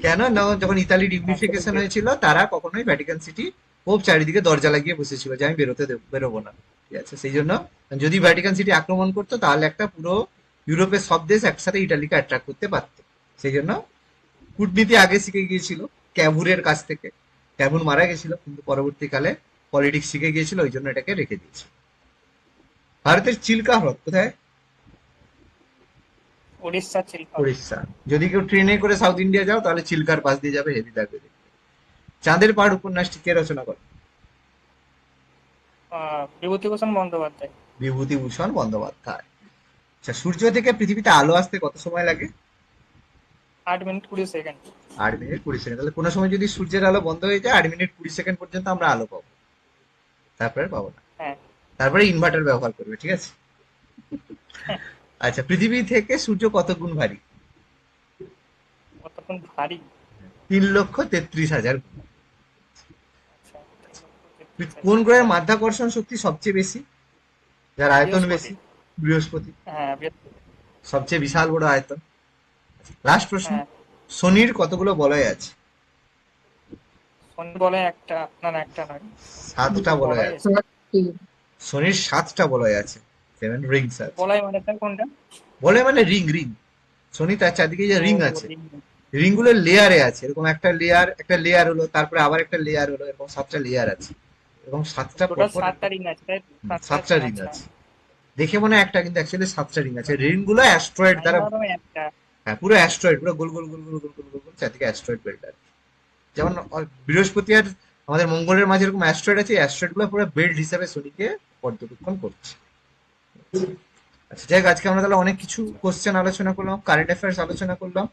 কেন না, যখন ইতালির হ্যাঁ, সেটা ইউনিফিকেশন ঠিক। হয়েছিল, তারা কখনোই ভ্যাটিকান সিটি পোপ চারিদিকে দরজা লাগিয়ে বসেছিল যে আমি বেরোবো না, ঠিক আছে। সেই জন্য যদি ভ্যাটিকান সিটি আক্রমণ করতো, তাহলে একটা পুরো ইউরোপের সব দেশ একসাথে ইটালিকে অ্যাট্রাক্ট করতে পারতো। সেই জন্য কূটনীতি আগে শিখে গিয়েছিল ক্যাভুরের কাছ থেকে। ক্যাভুর মারা গেছিল, কিন্তু পরবর্তীকালে পলিটিক্স শিখে গিয়েছিল, ওই জন্য এটাকে রেখে দিয়েছিল। ভারতের চিল্কা হ্রদ কোথায়? উড়িষ্যা চিল্কা। উড়িষ্যা। যদি কেউ ট্রেনে করে সাউথ ইন্ডিয়া যাও তাহলে চিল্কার পাশ দিয়ে যাবে, হেভি লাগবে দেখতে। চাঁদের পাহাড় উপন্যাসটি কে রচনা করে? বিভূতিভূষণ বন্দ্যোপাধ্যায়। বিভূতিভূষণ বন্দ্যোপাধ্যায়। আচ্ছা, সূর্য থেকে পৃথিবীতে আলো আসতে কত সময় লাগে? 8 মিনিট 20 সেকেন্ড। 8 minute 20 second. তাহলে কোনো সময় যদি সূর্যের আলো বন্ধ হয়ে যায় 8 মিনিট 20 সেকেন্ড পর্যন্ত আমরা আলো পাবো, তারপরে পাবো না। হ্যাঁ। তারপরে ইনভার্টার ব্যবহার করবে, ঠিক আছে? আচ্ছা, পৃথিবী থেকে সূর্য কত গুণ ভারী? কতক্ষণ ভারী? 3,33,000 গুণ। আচ্ছা, কোন গ্রহের মাধ্যাকর্ষণ শক্তি সবচেয়ে বেশি, যার আয়তন বৃহস্পতি। বেশি? বৃহস্পতি। হ্যাঁ, বৃহস্পতি। সবচেয়ে বিশাল বড় আয়তন। লাস্ট প্রশ্ন, হ্যাঁ, শনির কতগুলো বলয় আছে? শনি বলয় একটা, না না, একটা নয়, 7টা বলয় বলয় আছে। আছে। শনির 7টা বলয় আছে, 7 রিংস আছে। বলয় মানে স্যার কোনটা? বলয় মানে রিং রিং। শনি তার চারদিকে যে ও, রিং আছে, ring। রিং গুলো লেয়ারে আছে, এরকম একটা লেয়ার হলো, তারপরে আবার একটা লেয়ার হলো, এরকম 7টা লেয়ার আছে, এবং 7টা টোটাল পরপর 7টা রিং আছে, তাই তো? 7টা রিং আচ্ছা। আছে। দেখে মনে হয় একটা, কিন্তু অ্যাকচুয়ালি 7টা রিং আছে। রিং গুলো অ্যাস্ট্রয়েড আমি দ্বারা, ভাবলাম একটা। হ্যাঁ পুরো অ্যাস্ট্রয়েড, পুরো গোল গোল গোল গোল গোল গোল গোল গোল চারদিকে অ্যাস্ট্রয়েড বেল্ট আছে। যেমন বৃহস্পতি আর আমাদের মঙ্গলের মাঝে এরকম অ্যাস্ট্রয়েড আছে, অ্যাস্ট্রয়েড গুলো পুরো বেল্ট হিসাবে শনিকে পর্যবেক্ষণ করছে। আচ্ছা, যাই হোক, আজকে আমরা তাহলে অনেক কিছু কোশ্চেন আলোচনা করলাম, কারেন্ট অ্যাফেয়ার্স আলোচনা করলাম।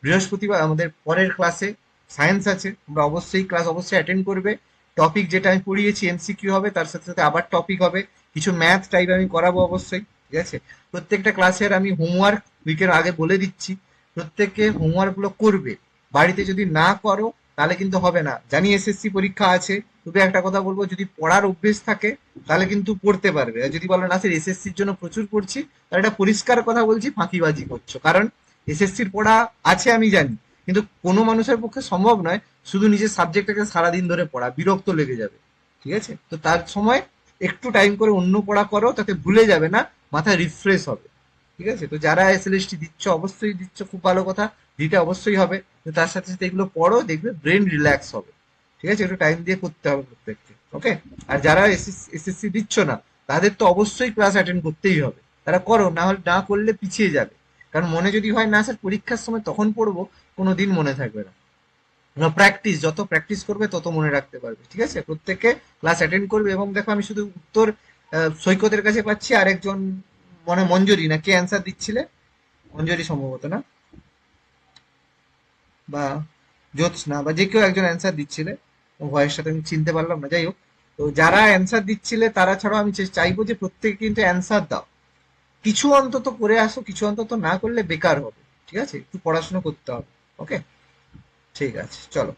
বৃহস্পতিবার আমাদের পরের ক্লাসে সায়েন্স আছে, তোমরা অবশ্যই ক্লাস অবশ্যই অ্যাটেন্ড করবে। টপিক যেটা আমি পড়িয়েছি এমসিকিউ হবে, তার সাথে সাথে আবার টপিক হবে, কিছু ম্যাথ টাইপ আমি করাবো অবশ্যই, ঠিক আছে? প্রত্যেকটা ক্লাসের আমি হোমওয়ার্ক উইকের আগে বলে দিচ্ছি, প্রত্যেককে হোমওয়ার্ক গুলো করবে। বাড়িতে যদি না করো তাহলে কিন্তু হবে না। জানি এসএসসি পরীক্ষা আছে, তবে একটা কথা বলবো, যদি পড়ার অভ্যেস থাকে তাহলে কিন্তু পড়তে পারবে। আর যদি বলো না স্যার এসএসসির জন্য প্রচুর পড়ছি, তাহলে এটা পরিষ্কার কথা বলছি, ফাঁকিবাজি করছো। কারণ এসএসসির পড়া আছে আমি জানি, কিন্তু কোনো মানুষের পক্ষে সম্ভব নয় শুধু নিজের সাবজেক্টটাকে সারাদিন ধরে পড়া, বিরক্ত লেগে যাবে, ঠিক আছে? তো তার সময় একটু টাইম করে অন্য পড়া করো, তাতে ভুলে যাবে না, মাথা রিফ্রেশ হবে, ঠিক আছে? তো যারা এসএলএসটি দিচ্ছ, অবশ্যই দিচ্ছ, খুব ভালো কথা, দিতে অবশ্যই হবে। তো তার সাথে সাথে এগুলো পড়ো, দেখবে ব্রেন রিল্যাক্স হবে, ঠিক আছে? একটু টাইম দিয়ে করতে হবে প্রত্যেককে, ওকে? আর যারা এসএসসি দিচ্ছ না, তাদের তো অবশ্যই ক্লাস অ্যাটেন্ড করতেই হবে। তারা করো, না হলে না করলে পিছিয়ে যাবে। কারণ মনে যদি হয় না স্যার পরীক্ষার সময় তখন পড়বো, কোনো দিন মনে থাকবে না। প্র্যাকটিস, যত প্র্যাকটিস করবে তত মনে রাখতে পারবে, ঠিক আছে? প্রত্যেককে ক্লাস অ্যাটেন্ড করবে। এবং দেখো আমি শুধু উত্তর সৈকতের কাছে পাচ্ছি, আরেকজন মনে মঞ্জুরি না কে অ্যান্সার দিচ্ছিলে, মঞ্জুরি সম্ভবত, না বা জ্যোৎস্না, বা যে কেউ একজন অ্যান্সার দিচ্ছিলে, ভয়ের সাথে আমি চিনতে পারলাম না। যাই হোক, তো যারা অ্যান্সার দিচ্ছিলে তারা ছাড়াও আমি চাইবো যে প্রত্যেকে কিন্তু অ্যান্সার দাও, কিছু অন্তত করে আসো, কিছু অন্তত না করলে বেকার হবে, ঠিক আছে? একটু পড়াশোনা করতে হবে, ওকে? ঠিক আছে, চলো।